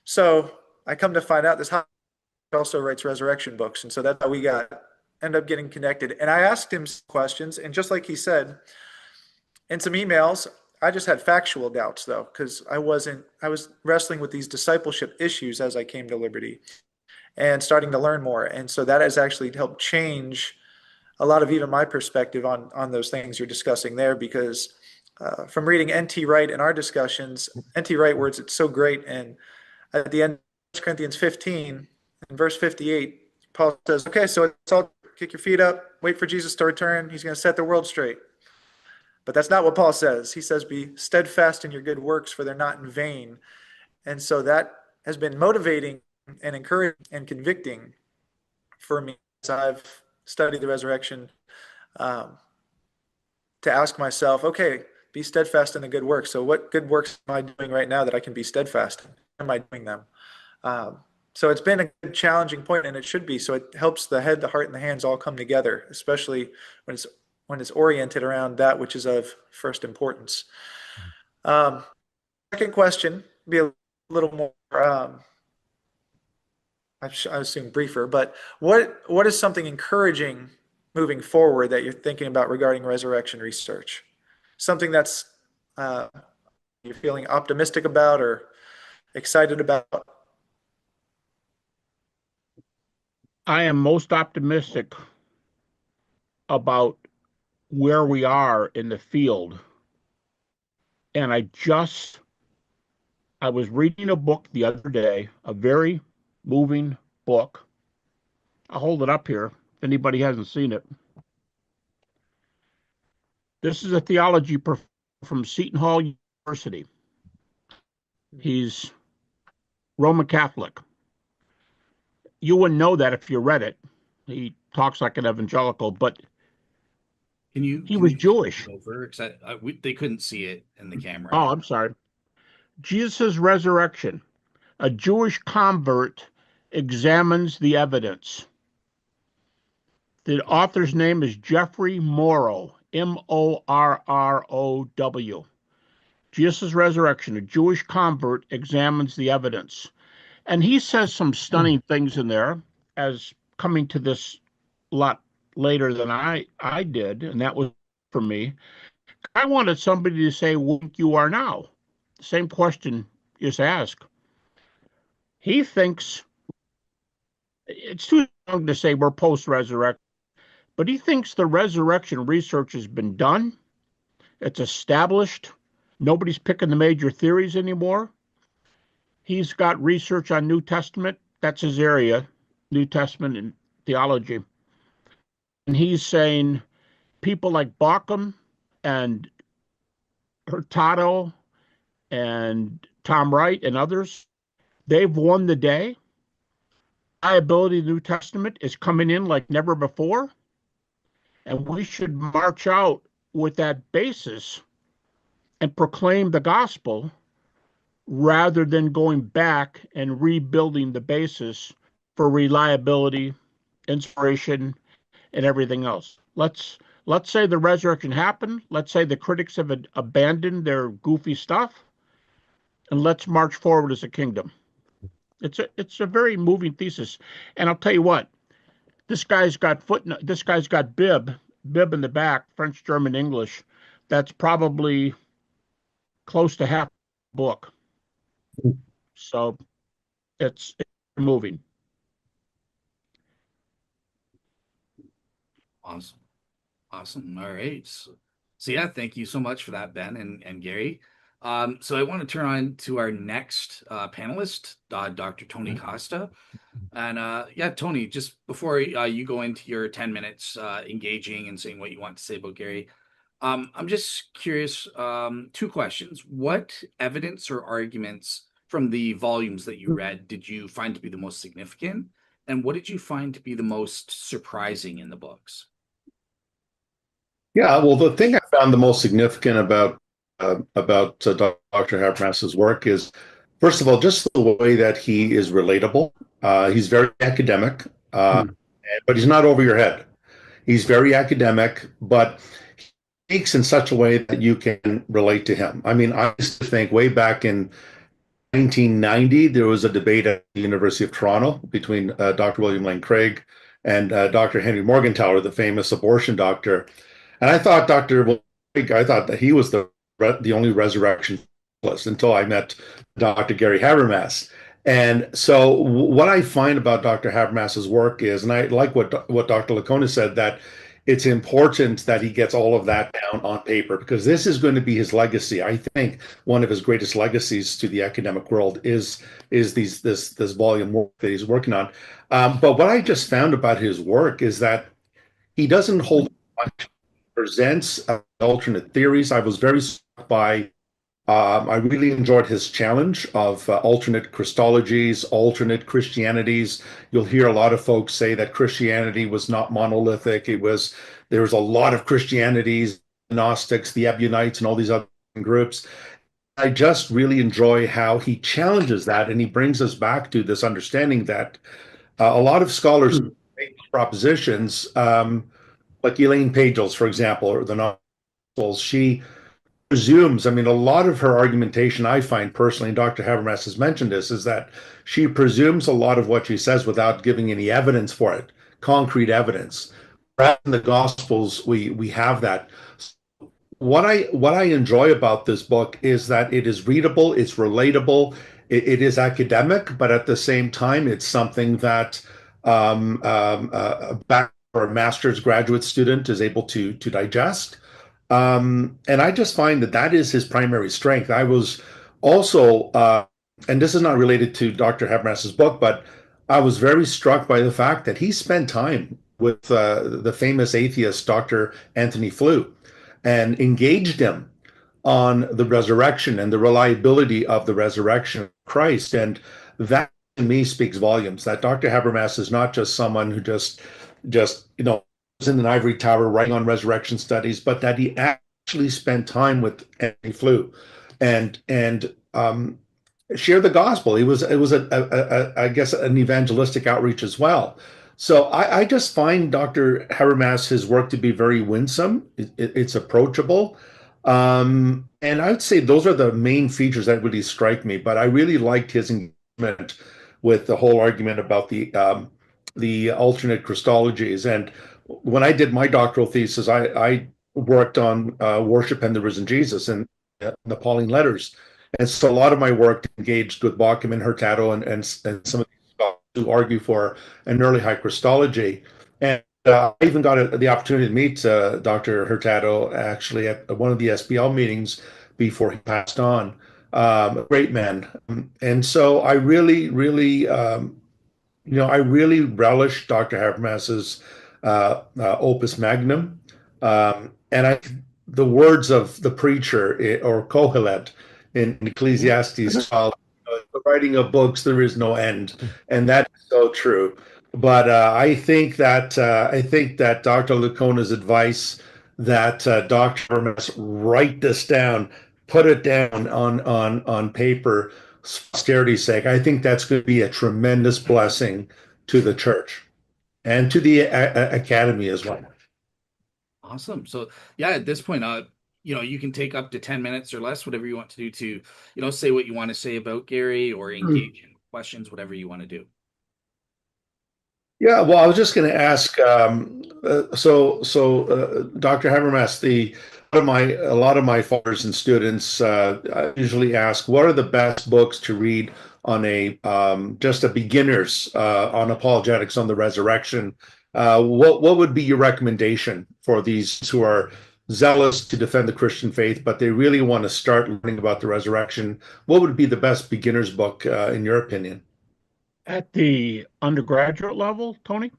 So I come to find out this hockey also writes resurrection books. And so that's how we end up getting connected. And I asked him some questions, and just like he said, in some emails, I just had factual doubts though, because I was wrestling with these discipleship issues as I came to Liberty and starting to learn more. And so that has actually helped change a lot of even my perspective on those things you're discussing there, because from reading N.T. Wright in our discussions, N.T. Wright words, it's so great. And at the end of 1 Corinthians 15, in verse 58, Paul says, okay, so it's all kick your feet up, wait for Jesus to return. He's going to set the world straight. But that's not what Paul says. He says, be steadfast in your good works, for they're not in vain. And so that has been motivating and encouraging and convicting for me as I've studied the resurrection, to ask myself, okay, be steadfast in the good works. So what good works am I doing right now that I can be steadfast in? Am I doing them? So it's been a good challenging point, and it should be. So it helps the head, the heart, and the hands all come together, especially when it's oriented around that which is of first importance. Second question, be a little more, I assume briefer, but what is something encouraging moving forward that you're thinking about regarding resurrection research? Something that's you're feeling optimistic about or excited about? I am most optimistic about where we are in the field. And I was reading a book the other day, a very moving book. I'll hold it up here if anybody hasn't seen it. This is a theology professor from Seton Hall University. He's Roman Catholic. You wouldn't know that if you read it. He talks like an evangelical, but he was Jewish. Over? They couldn't see it in the camera. Oh, I'm sorry. Jesus' resurrection. A Jewish convert examines the evidence. The author's name is Jeffrey Morrow, Morrow. Jesus' Resurrection, a Jewish convert examines the evidence. And he says some stunning things in there, as coming to this a lot later than I did, and that was for me. I wanted somebody to say, what you are now. Same question is asked. He thinks it's too young to say we're post-resurrection, but he thinks the resurrection research has been done. It's established. Nobody's picking the major theories anymore. He's got research on New Testament. That's his area, New Testament and theology. And he's saying people like Bauckham and Hurtado and Tom Wright and others, they've won the day. Reliability of the New Testament is coming in like never before. And we should march out with that basis and proclaim the gospel rather than going back and rebuilding the basis for reliability, inspiration, and everything else. Let's say the resurrection happened. Let's say the critics have abandoned their goofy stuff, and let's march forward as a kingdom. It's a very moving thesis. And I'll tell you what, this guy's got bib in the back, French, German, English. That's probably close to half the book. So it's moving. Awesome. Awesome. All right. So yeah, thank you so much for that, Ben and Gary. So I want to turn on to our next panelist, Dr. Tony Costa. And yeah, Tony, just before you go into your 10 minutes engaging and saying what you want to say about Gary, I'm just curious, two questions. What evidence or arguments from the volumes that you read did you find to be the most significant? And what did you find to be the most surprising in the books? Yeah, well, the thing I found the most significant about Dr. Habermas's work is, first of all, just the way that he is relatable. He's very academic, but he's not over your head. He's very academic, but he speaks in such a way that you can relate to him. I mean, I used to think way back in 1990, there was a debate at the University of Toronto between Dr. William Lane Craig and Dr. Henry Morgentaler, the famous abortion doctor. And I thought I thought that he was the only resurrection specialist until I met Dr. Gary Habermas. And so what I find about Dr. Habermas's work is, and I like what Dr. Licona said, that it's important that he gets all of that down on paper, because this is going to be his legacy. I think one of his greatest legacies to the academic world is this volume work that he's working on. But what I just found about his work is that he doesn't hold much, presents alternate theories. I was very struck by, I really enjoyed his challenge of alternate Christologies, alternate Christianities. You'll hear a lot of folks say that Christianity was not monolithic. There was a lot of Christianities, Gnostics, the Ebionites, and all these other groups. I just really enjoy how he challenges that, and he brings us back to this understanding that a lot of scholars make propositions, like Elaine Pagels, for example, or the Gnostics. She presumes, I mean, a lot of her argumentation, I find personally, and Dr. Habermas has mentioned this, is that she presumes a lot of what she says without giving any evidence for it, concrete evidence. Whereas in the Gospels, we have that. What I enjoy about this book is that it is readable, it's relatable, it is academic, but at the same time, it's something that back for a master's graduate student is able to digest. And I just find that is his primary strength. I was also, and this is not related to Dr. Habermas's book, but I was very struck by the fact that he spent time with the famous atheist Dr. Anthony Flew and engaged him on the resurrection and the reliability of the resurrection of Christ. And that to me speaks volumes, that Dr. Habermas is not just someone who just was in an ivory tower writing on resurrection studies, but that he actually spent time with Anthony Flew and shared the gospel. It was I guess an evangelistic outreach as well. So I just find Dr. Habermas, his work to be very winsome. It's approachable. And I would say those are the main features that really strike me. But I really liked his engagement with the whole argument about the alternate Christologies. And when I did my doctoral thesis, I worked on worship and the risen Jesus and the Pauline letters. And so a lot of my work engaged with Bauckham and Hurtado and some of these scholars who argue for an early high Christology. And I even got the opportunity to meet Dr. Hurtado actually at one of the SBL meetings before he passed on. A great man. And so I really, really, I really relish Dr. Habermas's Opus Magnum. And the words of the preacher or Kohelet in Ecclesiastes, the writing of books, there is no end. And that's so true. But I think that Dr. Licona's advice that Dr. Habermas write this down, put it down on paper, posterity's sake, I think that's going to be a tremendous blessing to the church and to the academy as well. Awesome. So yeah, at this point, you can take up to 10 minutes or less, whatever you want to do to, say what you want to say about Gary or engage in questions, whatever you want to do. Yeah, well, I was just going to ask. Dr. Habermas, a lot of my fathers and students I usually ask, what are the best books to read on just a beginners on apologetics on the resurrection? What would be your recommendation for these who are zealous to defend the Christian faith, but they really want to start learning about the resurrection? What would be the best beginner's book in your opinion? At the undergraduate level, Tony?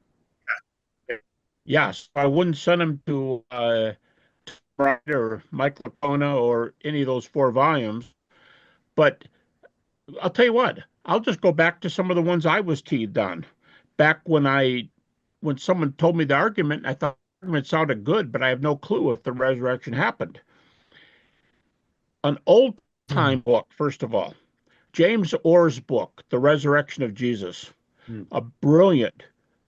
Yes, I wouldn't send him to or Mike Licona or any of those 4 volumes. But I'll tell you what, I'll just go back to some of the ones I was teed on. Back when someone told me the argument, I thought the argument sounded good, but I have no clue if the resurrection happened. An old time book, first of all. James Orr's book, The Resurrection of Jesus, a brilliant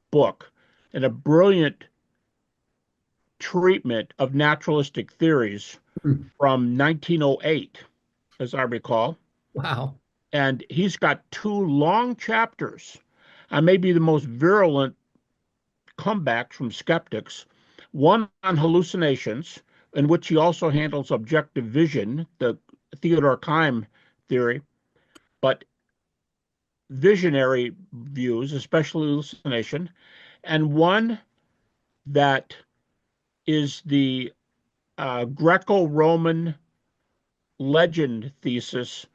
book and a brilliant treatment of naturalistic theories from 1908, as I recall. Wow. And he's got 2 long chapters on maybe the most virulent comebacks from skeptics, one on hallucinations, in which he also handles objective vision, the Theodor Keim theory, but visionary views, especially hallucination, and one that is the Greco-Roman legend thesis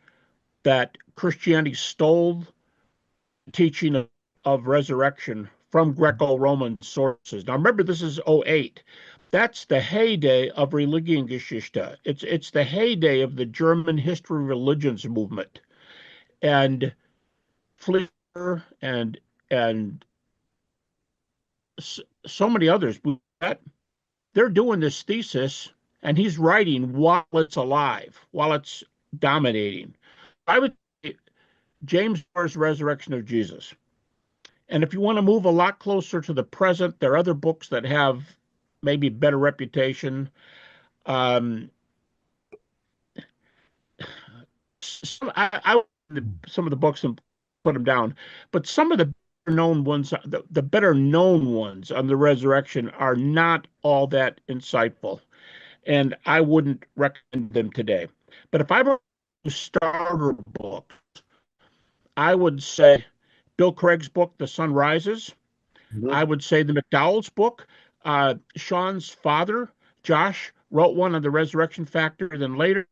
that Christianity stole the teaching of resurrection from Greco-Roman sources. Now remember, this is 08. That's the heyday of Religionsgeschichte. It's the heyday of the German history religions movement. And Fleer and so many others, they're doing this thesis, and he's writing while it's alive, while it's dominating. I would say James Orr's Resurrection of Jesus. And if you want to move a lot closer to the present, there are other books that have maybe better reputation. I some of the books and put them down, but some of the known ones, the better known ones on the resurrection are not all that insightful, and I wouldn't recommend them today. But if I were to starter books, I would say Bill Craig's book, The Sun Rises. I would say the McDowell's book. Sean's father, Josh, wrote one on the resurrection factor. Then later,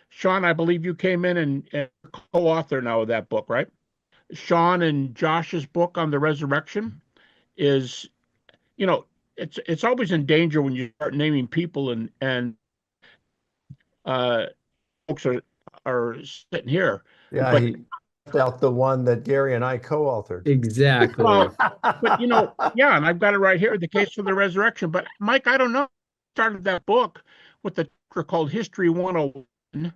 Sean, I believe you came in and co-author now of that book, right? Sean and Josh's book on the resurrection is, it's always in danger when you start naming people and folks are sitting here. Yeah, but, he left out the one that Gary and I co-authored. Exactly. But yeah, and I've got it right here, The Case for the Resurrection. But Mike, I don't know. I started that book with the chapter called History 101.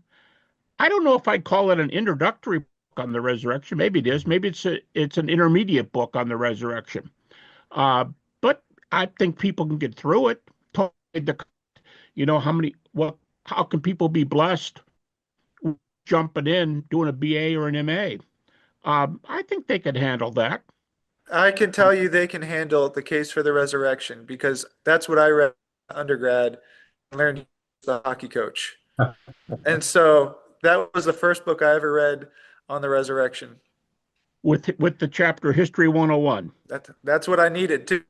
I don't know if I'd call it an introductory book on the resurrection. Maybe it is. Maybe it's an intermediate book on the resurrection. But I think people can get through it. How can people be blessed jumping in, doing a BA or an MA? I think they could handle that. I can tell you they can handle the case for the resurrection because that's what I read undergrad and learned the hockey coach. And so that was the first book I ever read on the resurrection. With the chapter History 101. That's what I needed too.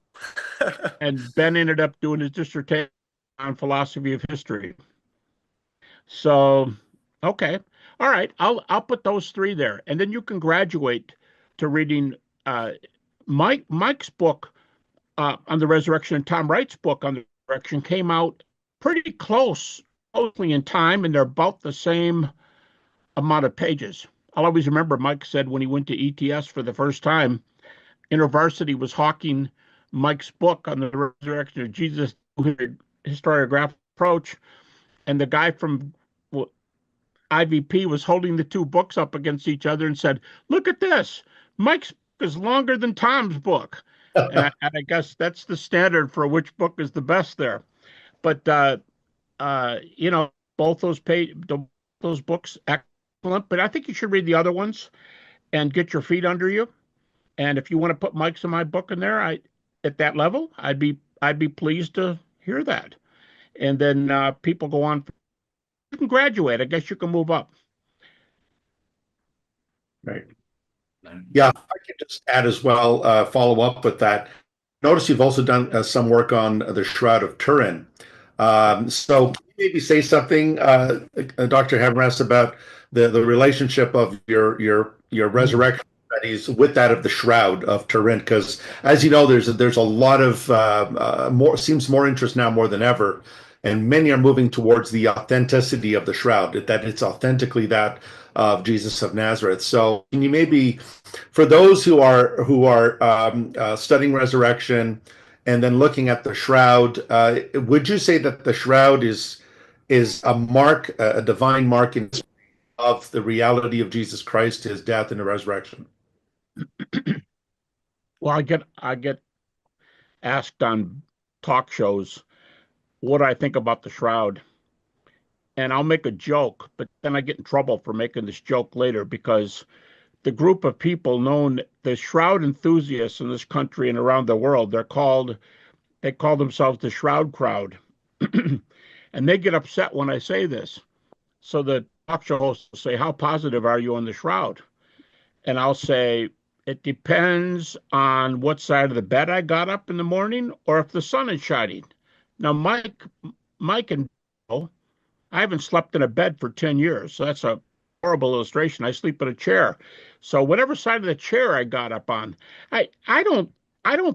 And Ben ended up doing his dissertation on philosophy of history. So, okay. All right. I'll put those three there. And then you can graduate to reading Mike's book on the resurrection and Tom Wright's book on the resurrection came out pretty closely in time, and they're about the same amount of pages. I'll always remember Mike said when he went to ETS for the first time, InterVarsity was hawking Mike's book on the resurrection of Jesus, historiographic approach, and the guy from IVP was holding the two books up against each other and said, "Look at this. Mike's book is longer than Tom's book." And I guess that's the standard for which book is the best there. But both those books excellent. But I think you should read the other ones and get your feet under you. And if you want to put Mike's and my book in there, at that level, I'd be pleased to hear that. And then people go on. You can graduate. I guess you can move up. Right. Yeah, I can just add as well, follow up with that. Notice you've also done some work on the Shroud of Turin. So can you maybe say something, Dr. Habermas, about the relationship of your resurrection studies with that of the Shroud of Turin? Because as you know, there's a lot of seems more interest now more than ever, and many are moving towards the authenticity of the Shroud, that it's authentically that of Jesus of Nazareth. So can you maybe, for those who are studying resurrection and then looking at the Shroud, would you say that the Shroud is a mark, a divine mark of the reality of Jesus Christ, his death and the resurrection? Well, I get asked on talk shows what I think about the Shroud. And I'll make a joke, but then I get in trouble for making this joke later because the group of people known the Shroud enthusiasts in this country and around the world, they call themselves the Shroud crowd. And they get upset when I say this. So the talk show host will say, "How positive are you on the Shroud?" And I'll say, "It depends on what side of the bed I got up in the morning or if the sun is shining." Now, Mike and Bill, I haven't slept in a bed for 10 years. So that's a horrible illustration. I sleep in a chair. So whatever side of the chair I got up on, I don't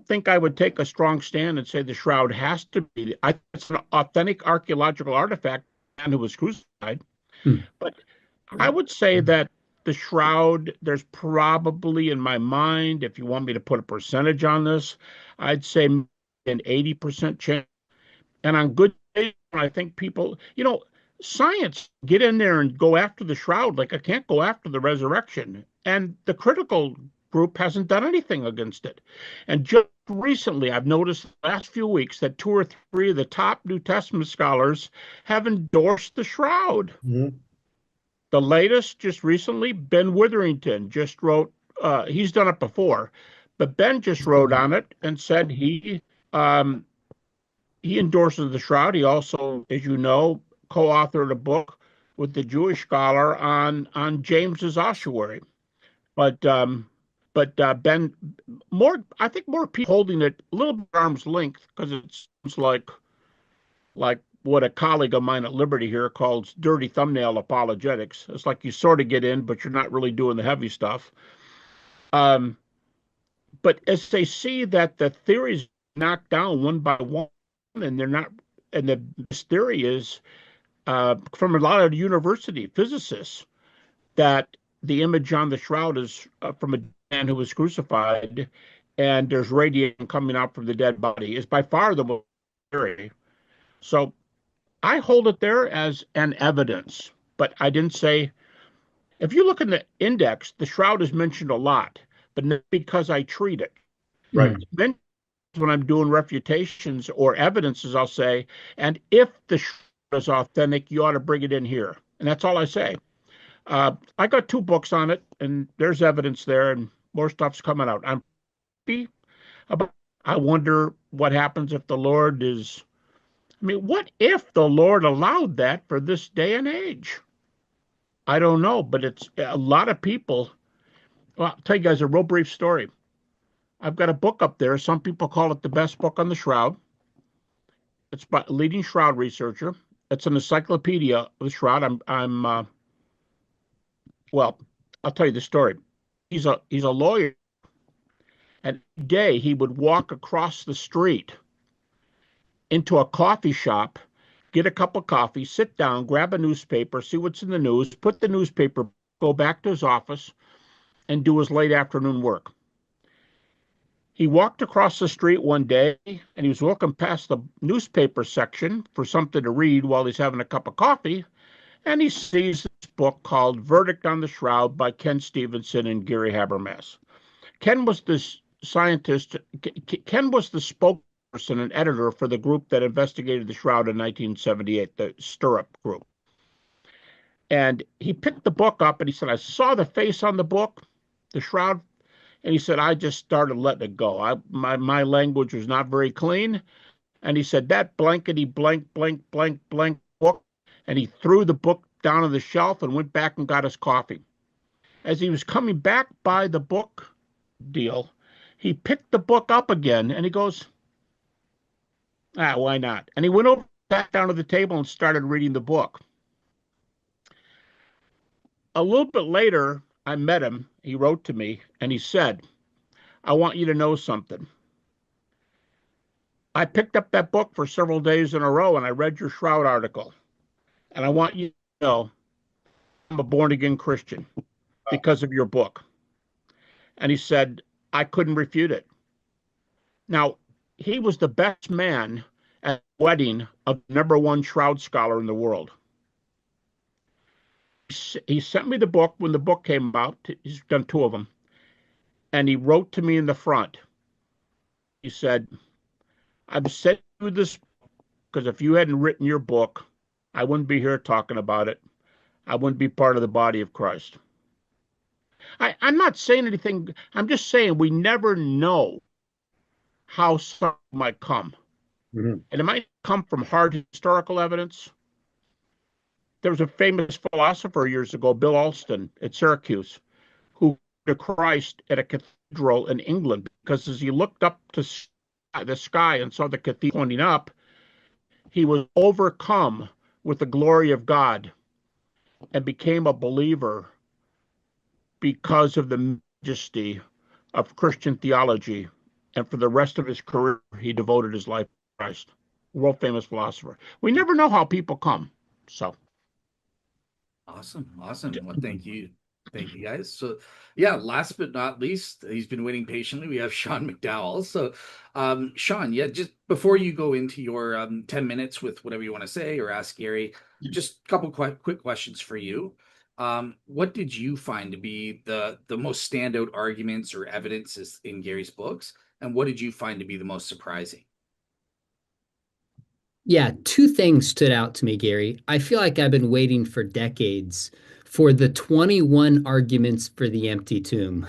think I would take a strong stand and say the Shroud has to be. It's an authentic archaeological artifact of a man who was crucified. But I would say that the Shroud, there's probably in my mind, if you want me to put a percentage on this, I'd say an 80% chance. And on good days, I think people, science, get in there and go after the Shroud like I can't go after the resurrection. And the critical group hasn't done anything against it. And just recently, I've noticed the last few weeks that 2 or 3 of the top New Testament scholars have endorsed the Shroud. Mm-hmm. The latest, just recently, Ben Witherington just wrote, he's done it before, but Ben just wrote on it and said he endorses the Shroud. He also, as you know, co-authored a book with the Jewish scholar on James's ossuary. But Ben, I think more people holding it a little bit arm's length because it seems like what a colleague of mine at Liberty here calls dirty thumbnail apologetics. It's like you sort of get in, but you're not really doing the heavy stuff. But as they see that the theories knocked down one by one, and they're not, and this theory is from a lot of university physicists that the image on the Shroud is from a man who was crucified, and there's radiation coming out from the dead body, is by far the most theory. So I hold it there as an evidence, but I didn't say, if you look in the index, the Shroud is mentioned a lot, but not because I treat it. Right. Then when I'm doing refutations or evidences, I'll say, and if the shroud is authentic, you ought to bring it in here. And that's all I say. I got 2 books on it, and there's evidence there, and more stuff's coming out. I'm happy about. I wonder what happens if the Lord is. I mean, what if the Lord allowed that for this day and age? I don't know, but it's a lot of people. Well, I'll tell you guys a real brief story. I've got a book up there. Some people call it the best book on the shroud. It's by a leading shroud researcher. It's an encyclopedia of the shroud. Well, I'll tell you the story. He's a lawyer, and every day he would walk across the street into a coffee shop, get a cup of coffee, sit down, grab a newspaper, see what's in the news, put the newspaper, go back to his office, and do his late afternoon work. He walked across the street one day, and he was walking past the newspaper section for something to read while he's having a cup of coffee, and he sees this book called Verdict on the Shroud by Ken Stevenson and Gary Habermas. Ken was the scientist. Ken was the spokesperson and editor for the group that investigated the shroud in 1978, the Stirrup Group. And he picked the book up, and he said, I saw the face on the book, the shroud, and he said, I just started letting it go. My language was not very clean. And he said, that blankety blank, blank, blank, blank book. And he threw the book down on the shelf and went back and got his coffee. As he was coming back by the book deal, he picked the book up again, and he goes, why not? And he went over, back down to the table and started reading the book. A little bit later, I met him. He wrote to me, and he said, I want you to know something. I picked up that book for several days in a row, and I read your shroud article. And I want you to know I'm a born-again Christian because of your book. And he said, I couldn't refute it. Now, he was the best man at the wedding of the #1 shroud scholar in the world. He sent me the book when the book came out. He's done 2 of them. And he wrote to me in the front. He said, I've sent you this because if you hadn't written your book, I wouldn't be here talking about it. I wouldn't be part of the body of Christ. I'm not saying anything. I'm just saying we never know how something might come. Mm-hmm. And it might come from hard historical evidence. There was a famous philosopher years ago, Bill Alston at Syracuse, who to Christ at a cathedral in England because as he looked up to the sky and saw the cathedral pointing up, he was overcome with the glory of God and became a believer because of the majesty of Christian theology. And for the rest of his career, he devoted his life to Christ. World famous philosopher. We never know how people come. So. Awesome. Well, thank you guys. So yeah, last but not least, he's been waiting patiently. We have Sean McDowell. So Sean, yeah, just before you go into your 10 minutes with whatever you want to say or ask Gary, just a couple quick questions for you. What did you find to be the most standout arguments or evidences in Gary's books? And what did you find to be the most surprising? Yeah, 2 things stood out to me, Gary. I feel like I've been waiting for decades for the 21 arguments for the empty tomb.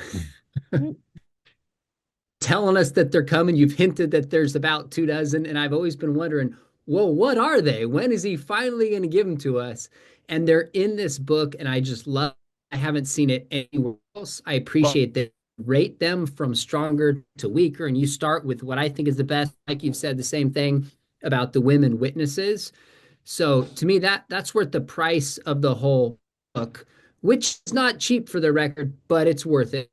Telling us that they're coming. You've hinted that there's about 2 dozen, and I've always been wondering, well, what are they? When is he finally going to give them to us? And they're in this book, and I just love it. I haven't seen it anywhere else. I appreciate that. Rate them from stronger to weaker, and you start with what I think is the best. Like you've said the same thing about the women witnesses. So to me, that's worth the price of the whole book, which is not cheap for the record, but it's worth it.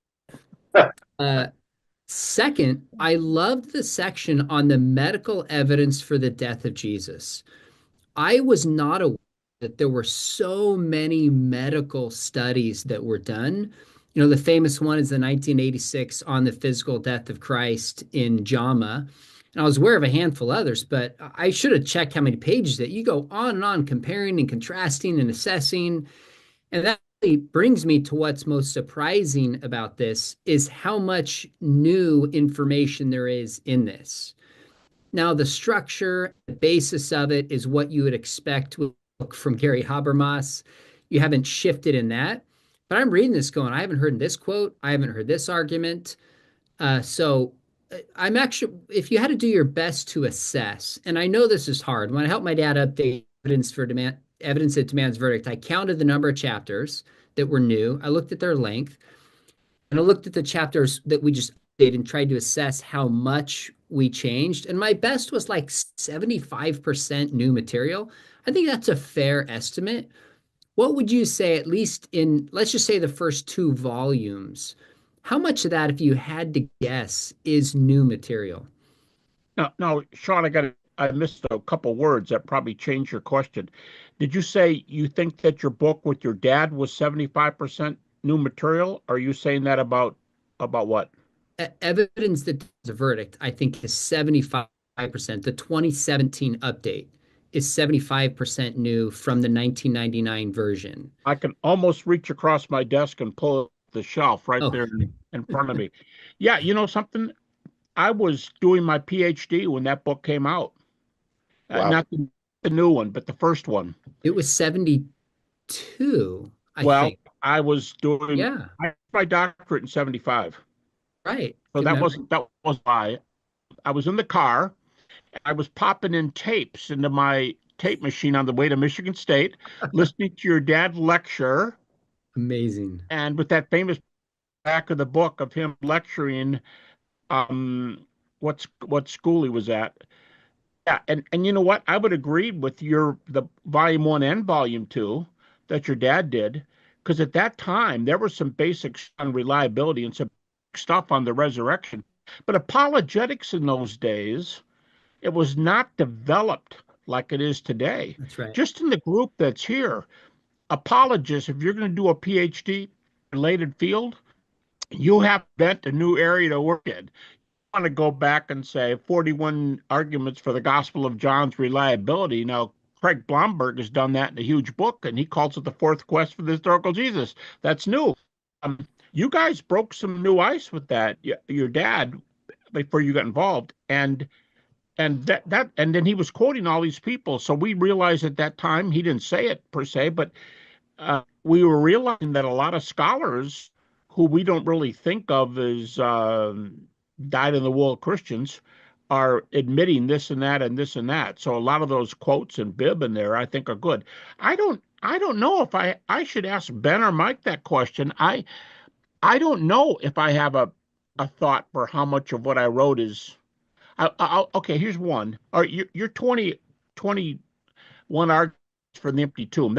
Second, I loved the section on the medical evidence for the death of Jesus. I was not aware that there were so many medical studies that were done. You know, the famous one is the 1986 on the physical death of Christ in JAMA. And I was aware of a handful of others, but I should have checked how many pages that you go on and on comparing and contrasting and assessing. And that brings me to what's most surprising about this is how much new information there is in this. Now, the structure, the basis of it is what you would expect from Gary Habermas. You haven't shifted in that. But I'm reading this going, I haven't heard this quote. I haven't heard this argument. So I'm actually, if you had to do your best to assess, and I know this is hard. When I helped my dad update evidence that demands verdict, I counted the number of chapters that were new. I looked at their length, and I looked at the chapters that we just did and tried to assess how much we changed. And my best was like 75% new material. I think that's a fair estimate. What would you say, at least in, let's just say the first 2 volumes, how much of that, if you had to guess, is new material? No, Sean, I missed a couple words that probably changed your question. Did you say you think that your book with your dad was 75% new material? Are you saying that about what? Evidence that there's a verdict, I think, is 75%. The 2017 update is 75% new from the 1999 version. I can almost reach across my desk and pull the shelf right there in front of me. Yeah, you know something? I was doing my PhD when that book came out. Wow. Not the new one, but the first one. It was 72, I think. I was doing my doctorate in 75. Right. So that was why I was in the car. I was popping in tapes into my tape machine on the way to Michigan State, listening to your dad lecture. Amazing. And with that famous back of the book of him lecturing what school he was at. Yeah, and you know what? I would agree with the volume 1 and volume 2 that your dad did, because at that time there was some basics on reliability and some stuff on the resurrection. But apologetics in those days, it was not developed like it is today. That's right. Just in the group that's here, apologists, if you're going to do a PhD related field, you have to invent a new area to work in. You want to go back and say 41 arguments for the Gospel of John's reliability. Now, Craig Blomberg has done that in a huge book, and he calls it the 4th quest for the historical Jesus. That's new. You guys broke some new ice with that. Your dad, before you got involved, and then he was quoting all these people. So we realized at that time, he didn't say it per se, but we were realizing that a lot of scholars who we don't really think of as dyed-in-the-wool Christians are admitting this and that and this and that. So a lot of those quotes and bib in there, I think, are good. I don't know if I should ask Ben or Mike that question. I don't know if I have a thought for how much of what I wrote is. Okay, here's one. All right, you're 21 arguments for the empty tomb.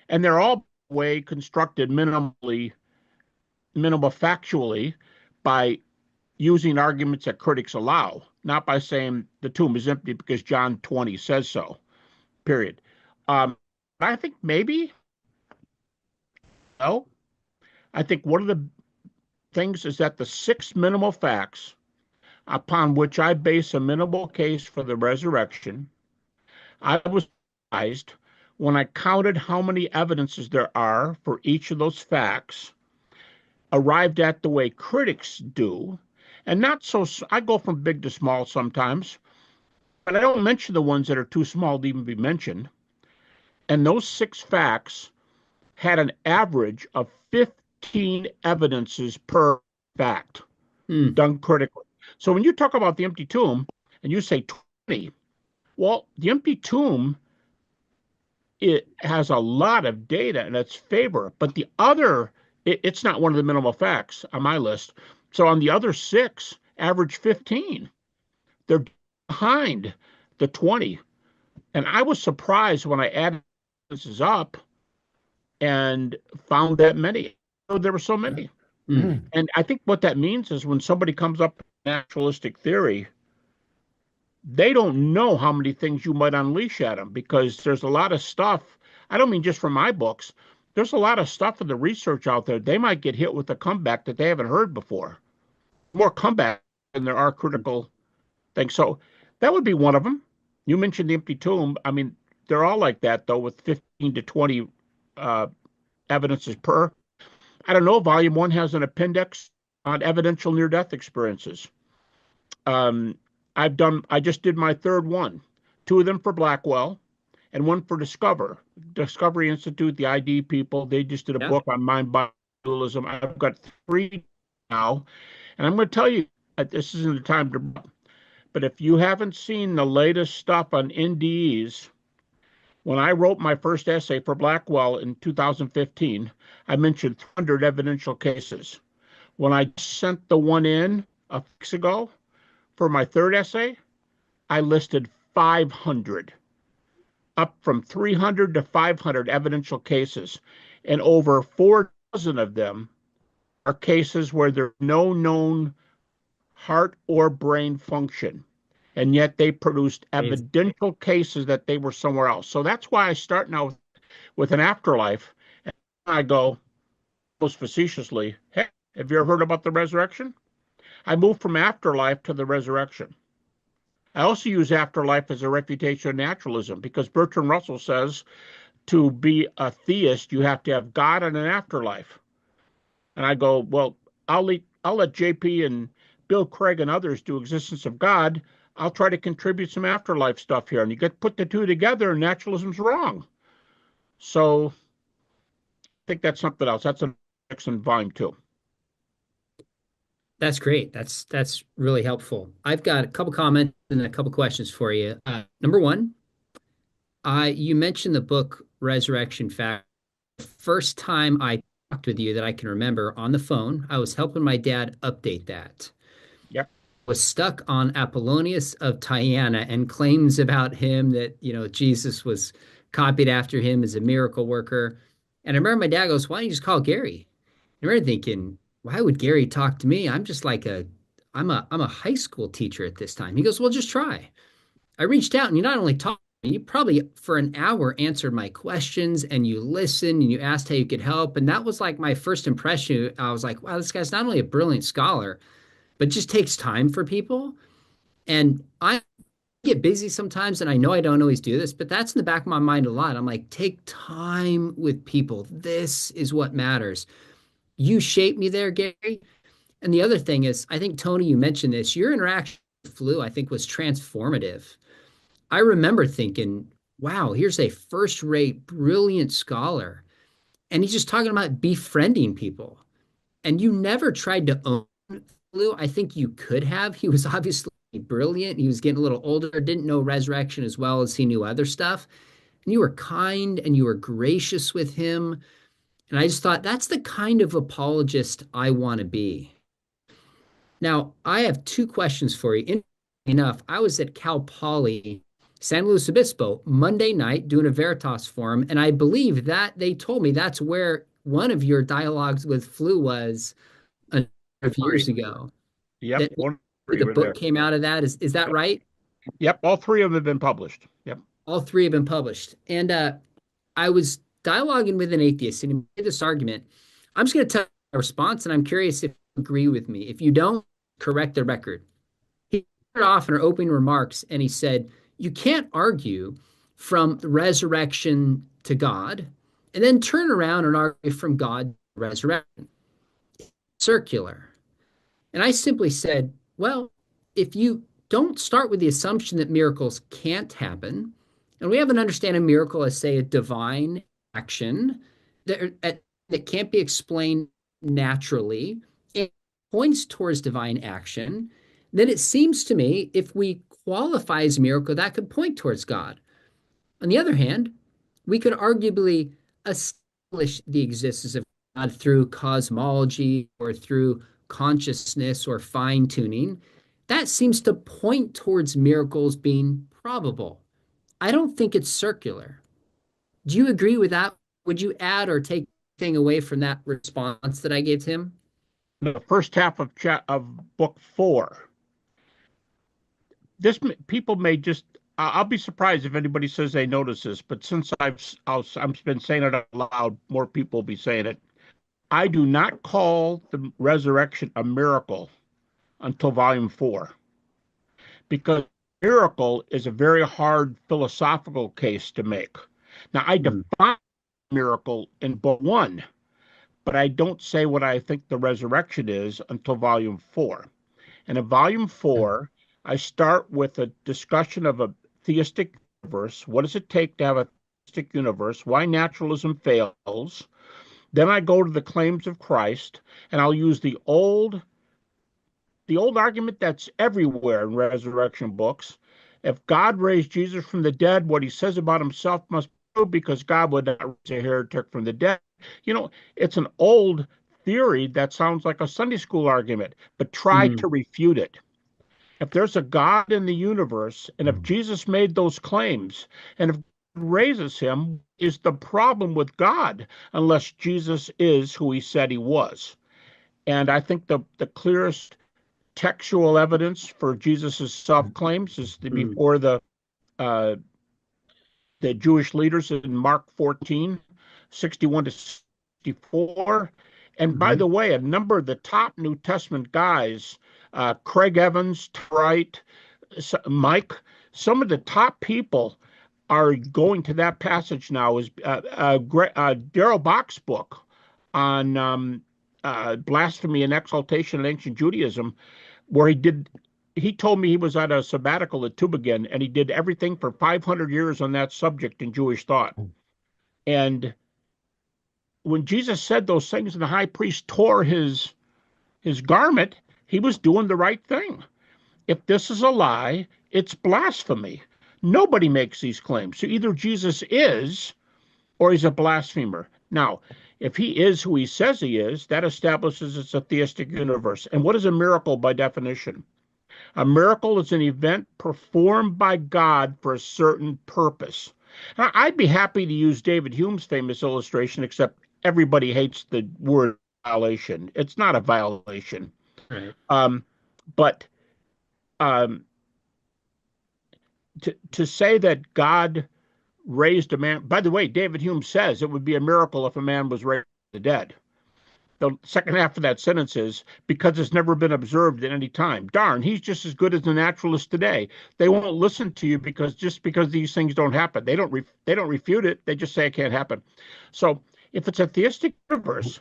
And they're all way constructed minimal factually by using arguments that critics allow, not by saying the tomb is empty because John 20 says so, period. I think maybe, I think one of the things is that the 6 minimal facts upon which I base a minimal case for the resurrection, I was surprised when I counted how many evidences there are for each of those facts, arrived at the way critics do, and not so, I go from big to small sometimes, but I don't mention the ones that are too small to even be mentioned. And those 6 facts had an average of 15 evidences per fact done critically. So when you talk about the empty tomb and you say 20, well, the empty tomb, it has a lot of data in its favor, but the other, it's not one of the minimal facts on my list. So on the other 6, average 15. They're behind the 20. And I was surprised when I added this up and found that many. So there were so many. And I think what that means is when somebody comes up with naturalistic theory, they don't know how many things you might unleash at them, because there's a lot of stuff. I don't mean just from my books. There's a lot of stuff in the research out there. They might get hit with a comeback that they haven't heard before. More comeback than there are critical things. So that would be one of them. You mentioned the empty tomb. I mean, they're all like that, though, with 15 to 20 evidence is per. I don't know. Volume 1 has an appendix on evidential near-death experiences. I just did my third one, 2 of them for Blackwell and 1 for Discovery Institute, the ID people. They just did a book on mind dualism. I've got 3 now, and I'm going to tell you, this isn't the time to, but if you haven't seen the latest stuff on NDEs, when I wrote my first essay for Blackwell in 2015, I mentioned 300 evidential cases. When I sent the one in a few weeks ago for my third essay, I listed 500, up from 300 to 500 evidential cases. And over 4 dozen of them are cases where there's no known heart or brain function. And yet they produced evidential cases that they were somewhere else. So that's why I start now with an afterlife. And I go, most facetiously, hey, have you ever heard about the resurrection? I moved from afterlife to the resurrection. I also use afterlife as a refutation of naturalism, because Bertrand Russell says to be a theist, you have to have God and an afterlife. And I go, well, I'll let JP and Bill Craig and others do existence of God. I'll try to contribute some afterlife stuff here. And you put the 2 together, and naturalism's wrong. So I think that's something else. That's an excellent volume 2. That's great. That's really helpful. I've got a couple comments and a couple questions for you. Number 1, you mentioned the book Resurrection Fact. The first time I talked with you that I can remember on the phone, I was helping my dad update that. Yep. Was stuck on Apollonius of Tyana and claims about him that, Jesus was copied after him as a miracle worker. And I remember my dad goes, why don't you just call Gary? I remember thinking, why would Gary talk to me? I'm just like I'm a high school teacher at this time. He goes, well, just try. I reached out, and you not only talked, you probably for an hour answered my questions, and you listened and you asked how you could help. And that was like my first impression. I was like, wow, this guy's not only a brilliant scholar, but just takes time for people. And I get busy sometimes, and I know I don't always do this, but that's in the back of my mind a lot. I'm like, take time with people. This is what matters. You shaped me there, Gary. And the other thing is, I think, Tony, you mentioned this, your interaction with Flu, I think, was transformative. I remember thinking, wow, here's a first-rate, brilliant scholar. And he's just talking about befriending people. And you never tried to own Flu. I think you could have. He was obviously brilliant. He was getting a little older, didn't know resurrection as well as he knew other stuff. And you were kind and you were gracious with him. And I just thought, that's the kind of apologist I want to be. Now, I have 2 questions for you. Interestingly enough, I was at Cal Poly, San Luis Obispo, Monday night doing a Veritas forum, and I believe that they told me that's where one of your dialogues with Flu was a number of years ago. Yep. The book came out of that. Is that right? Yep. All 3 of them have been published. Yep. All 3 have been published. And I was dialoguing with an atheist, and he made this argument. I'm just going to tell you a response, and I'm curious if you agree with me. If you don't, correct the record. He started off in our opening remarks, and he said, you can't argue from the resurrection to God and then turn around and argue from God to resurrection. Circular. And I simply said, well, if you don't start with the assumption that miracles can't happen, and we have an understanding of miracle as, say, a divine action that can't be explained naturally, it points towards divine action, then it seems to me if we qualify as miracle, that could point towards God. On the other hand, we could arguably establish the existence of God through cosmology or through consciousness or fine-tuning. That seems to point towards miracles being probable. I don't think it's circular. Do you agree with that? Would you add or take anything away from that response that I gave to him? The first half of book 4. People may just. I'll be surprised if anybody says they notice this, but since I've been saying it out loud, more people will be saying it. I do not call the resurrection a miracle until volume 4, because miracle is a very hard philosophical case to make. Now, I define miracle in book one, but I don't say what I think the resurrection is until volume four. And in volume four, I start with a discussion of a theistic universe. What does it take to have a theistic universe? Why naturalism fails? Then I go to the claims of Christ, and I'll use the old argument that's everywhere in resurrection books. If God raised Jesus from the dead, what he says about himself must be true because God would not raise a heretic from the dead. It's an old theory that sounds like a Sunday school argument, but try to refute it. If there's a God in the universe, and if Jesus made those claims, and if God raises him, is the problem with God unless Jesus is who he said he was? And I think the clearest textual evidence for Jesus' self-claims is before uh, the Jewish leaders in Mark 14, 61 to 64. And by the way, a number of the top New Testament guys, Craig Evans, Wright, Mike, some of the top people are going to that passage now. Is Darrell Bock's book on blasphemy and exaltation in ancient Judaism, where he told me he was at a sabbatical at Tübingen, and he did everything for 500 years on that subject in Jewish thought. And when Jesus said those things and the high priest tore his garment, he was doing the right thing. If this is a lie, it's blasphemy. Nobody makes these claims. So either Jesus is, or he's a blasphemer. Now, if he is who he says he is, that establishes it's a theistic universe. And what is a miracle by definition? A miracle is an event performed by God for a certain purpose. Now, I'd be happy to use David Hume's famous illustration, except everybody hates the word violation. It's not a violation. Right. But to say that God raised a man, by the way, David Hume says it would be a miracle if a man was raised from the dead. The second half of that sentence is because it's never been observed at any time. Darn, he's just as good as the naturalists today. They won't listen to you because these things don't happen. They don't refute it. They just say it can't happen. So if it's a theistic universe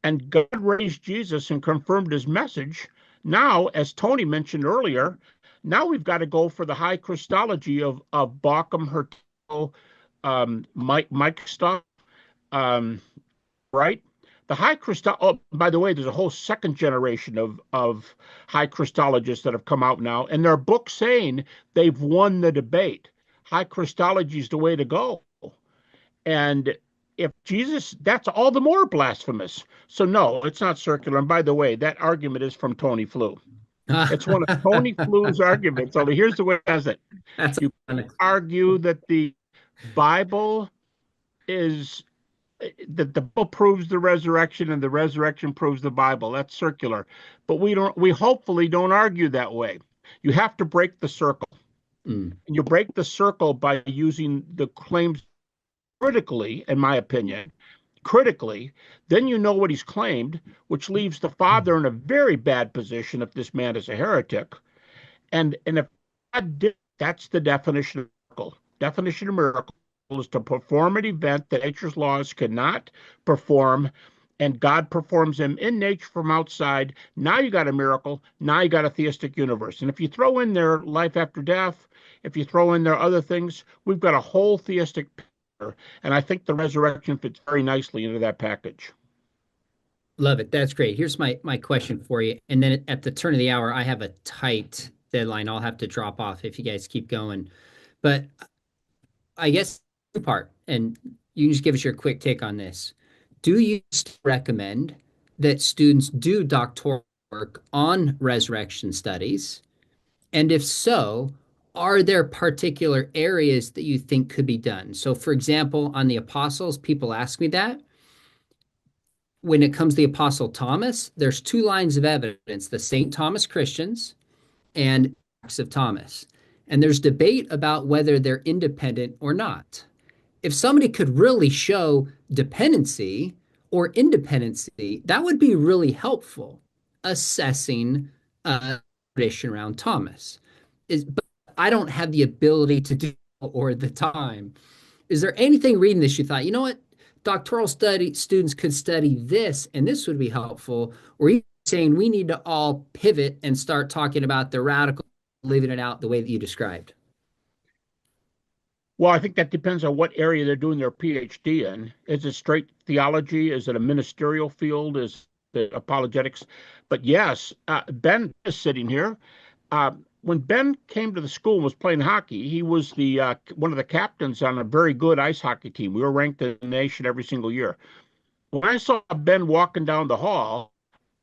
and God raised Jesus and confirmed his message, now, as Tony mentioned earlier, now we've got to go for the high Christology of Bauckham, Hurtado, Mike stuff, right? The high Christology. Oh, by the way, there's a whole second generation of high Christologists that have come out now, and their books saying they've won the debate. High Christology is the way to go. And if Jesus, that's all the more blasphemous. So no, it's not circular. And by the way, that argument is from Tony Flew. It's one of Tony Flew's arguments. So here's the way he does it. You argue that the Bible is that the Bible proves the resurrection and the resurrection proves the Bible. That's circular. But we hopefully don't argue that way. You have to break the circle. And you break the circle by using the claims critically, in my opinion, then you know what he's claimed, which leaves the Father in a very bad position if this man is a heretic. And if God did, that's the definition of miracle. Definition of miracle is to perform an event that nature's laws cannot perform, and God performs them in nature from outside. Now you got a miracle. Now you got a theistic universe. And if you throw in there life after death, if you throw in there other things, we've got a whole theistic picture. And I think the resurrection fits very nicely into that package. Love it. That's great. Here's my question for you. And then at the turn of the hour, I have a tight deadline. I'll have to drop off if you guys keep going. But I guess two-part, and you can just give us your quick take on this. Do you recommend that students do doctoral work on resurrection studies? And if so, are there particular areas that you think could be done? So, for example, on the apostles, people ask me that. When it comes to the Apostle Thomas, there's two lines of evidence, the St. Thomas Christians and Acts of Thomas. And there's debate about whether they're independent or not. If somebody could really show dependency or independency, that would be really helpful assessing tradition around Thomas. But I don't have the ability to do or the time. Is there anything reading this you thought, you know what, doctoral study students could study this and this would be helpful? Or are you saying we need to all pivot and start talking about the radical, living it out the way that you described? Well, I think that depends on what area they're doing their PhD in. Is it straight theology? Is it a ministerial field? Is it apologetics? But yes, Ben is sitting here. When Ben came to the school and was playing hockey, he was the one of the captains on a very good ice hockey team. We were ranked in the nation every single year. When I saw Ben walking down the hall,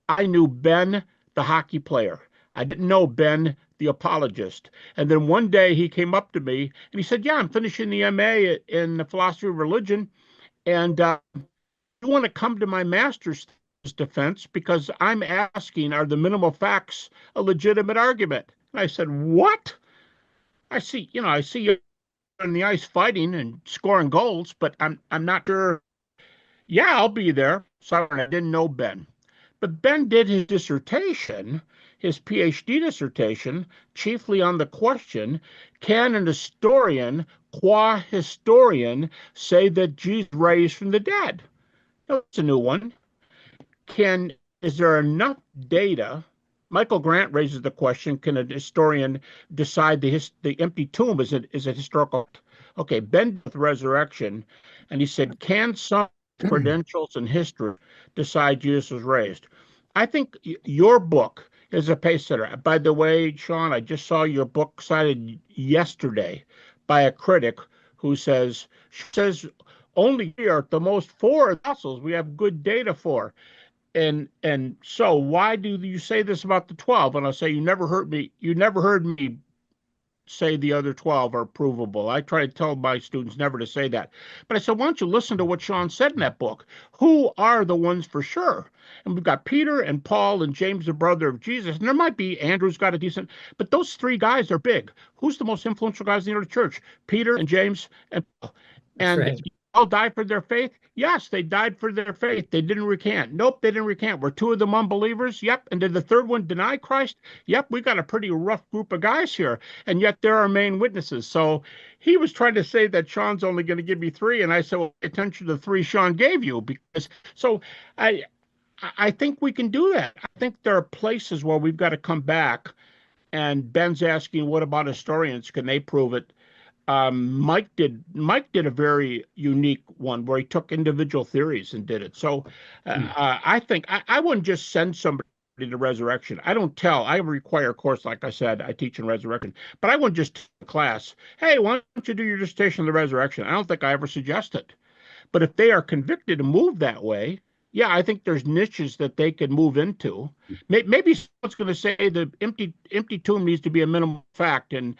I knew Ben, the hockey player. I didn't know Ben, the apologist. And then one day he came up to me and he said, "Yeah, I'm finishing the MA in the philosophy of religion, and you want to come to my master's defense because I'm asking, are the minimal facts a legitimate argument?" And I said, "What? I see you on the ice fighting and scoring goals, but I'm not sure." "Yeah, I'll be there." Sorry, I didn't know Ben. But Ben did his dissertation, his PhD dissertation, chiefly on the question, can an historian, qua historian, say that Jesus raised from the dead? That's a new one. Is there enough data? Michael Grant raises the question, can a historian decide the empty tomb is a historical? Okay, Ben with resurrection, and he said, can some credentials in history decide Jesus was raised? I think your book is a pace setter. By the way, Sean, I just saw your book cited yesterday by a critic who says only here at the most 4 apostles we have good data for. And so why do you say this about the 12? And I'll say, you never heard me say the other 12 are provable. I try to tell my students never to say that. But I said, why don't you listen to what Sean said in that book? Who are the ones for sure? And we've got Peter and Paul and James, the brother of Jesus. And there might be Andrew's got a decent, but those 3 guys are big. Who's the most influential guys in the early church? Peter and James and Paul. And right. all died for their faith? Yes, they died for their faith. They didn't recant. Nope, they didn't recant. Were 2 of them unbelievers? Yep. And did the 3rd one deny Christ? Yep, we got a pretty rough group of guys here. And yet they're our main witnesses. So he was trying to say that Sean's only going to give me 3. And I said, well, pay attention to the 3 Sean gave you. Because so I think we can do that. I think there are places where we've got to come back. And Ben's asking, what about historians? Can they prove it? Mike did a very unique one where he took individual theories and did it. So I think I wouldn't just send somebody to resurrection. I require a course, like I said, I teach in resurrection, but I wouldn't just class, hey, why don't you do your dissertation on the resurrection? I don't think I ever suggest it. But if they are convicted to move that way, yeah, I think there's niches that they can move into. Maybe someone's going to say the empty tomb needs to be a minimal fact, and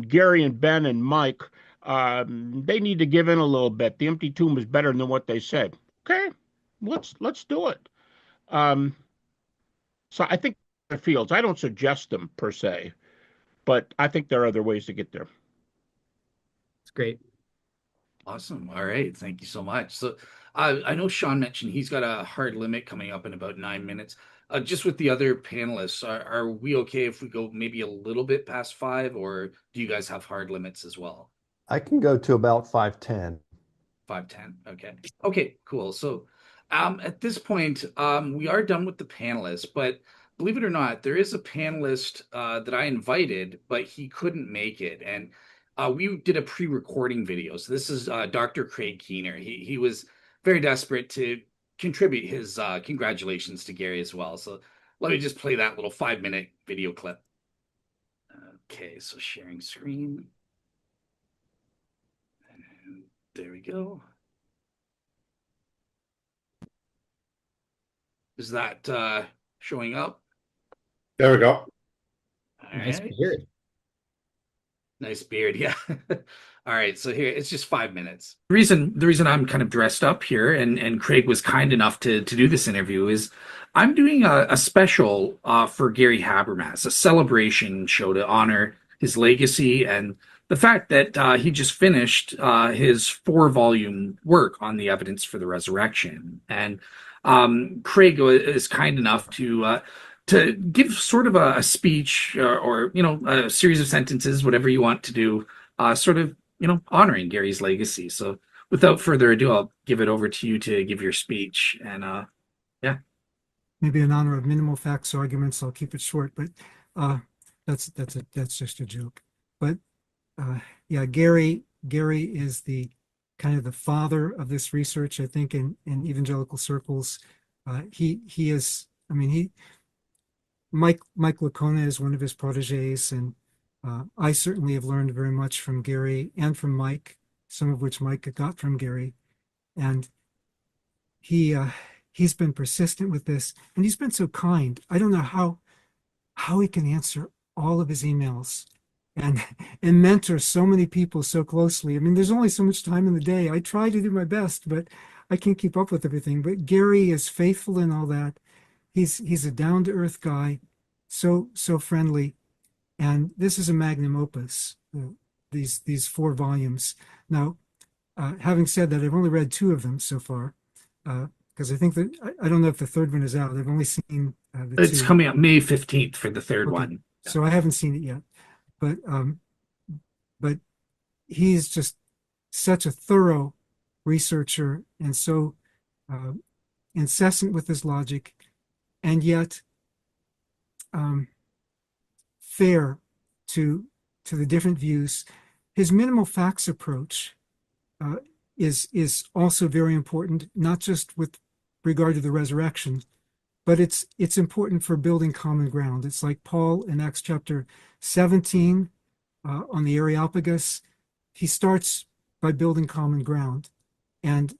Gary and Ben and Mike, they need to give in a little bit. The empty tomb is better than what they said. Okay, let's do it. So I think the fields. I don't suggest them per se, but I think there are other ways to get there. It's great. Awesome. All right. Thank you so much. So I know Sean mentioned he's got a hard limit coming up in about 9 minutes. Just with the other panelists, are we okay if we go maybe a little bit past 5, or do you guys have hard limits as well? I can go to about 5:10. 5:10. Okay. Okay, cool. So at this point, we are done with the panelists, but believe it or not, there is a panelist that I invited, but he couldn't make it. And we did a pre-recording video. So this is Dr. Craig Keener. He was very desperate to contribute his congratulations to Gary as well. So let me just play that little 5-minute video clip. Okay, so sharing screen. And there we go. Is that showing up? There we go. All Nice right. beard. Nice beard, yeah. All right, so here it's just 5 minutes. The reason I'm kind of dressed up here, and Craig was kind enough to do this interview, is I'm doing a special for Gary Habermas, a celebration show to honor his legacy and the fact that he just finished his 4-volume work on the evidence for the resurrection. And Craig is kind enough to give sort of a speech or a series of sentences, whatever you want to do, sort of honoring Gary's legacy. So without further ado, I'll give it over to you to give your speech. And yeah. Maybe in honor of minimal facts arguments, I'll keep it short, but that's just a joke. But yeah, Gary is the kind of the father of this research, I think, in evangelical circles. He is, I mean, Mike Licona is one of his proteges, and I certainly have learned very much from Gary and from Mike, some of which Mike got from Gary, and he's been persistent with this, and he's been so kind. I don't know how he can answer all of his emails and mentor so many people so closely. I mean, there's only so much time in the day. I try to do my best, but I can't keep up with everything. But Gary is faithful in all that. He's a down-to-earth guy, so friendly. And this is a magnum opus, these 4 volumes. Now, having said that, I've only read 2 of them so far, because I think that I don't know if the third one is out. I've only seen It's 2. coming out May 15th for the third Okay. one. So I haven't seen it yet, but he's just such a thorough researcher and so incessant with his logic, and yet fair to the different views. His minimal facts approach is also very important, not just with regard to the resurrection, but it's important for building common ground. It's like Paul in Acts chapter 17 on the Areopagus. He starts by building common ground. And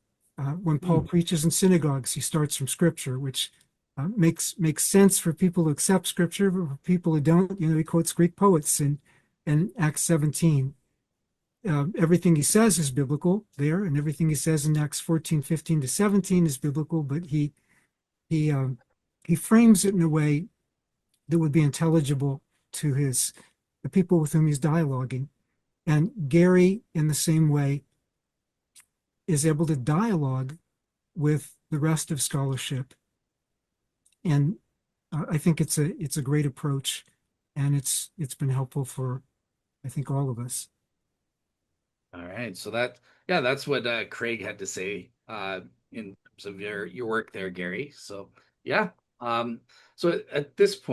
when Paul preaches in synagogues, he starts from Scripture, which makes sense for people who accept Scripture, but for people who don't, he quotes Greek poets in Acts 17. Everything he says is biblical there, and everything he says in Acts 14, 15 to 17 is biblical, but he frames it in a way that would be intelligible to the people with whom he's dialoguing. And Gary, in the same way, is able to dialogue with the rest of scholarship. And I think it's a great approach, and it's been helpful for, I think, all of us. All right. So that's what Craig had to say in terms of your work there, Gary. So yeah. So at this point,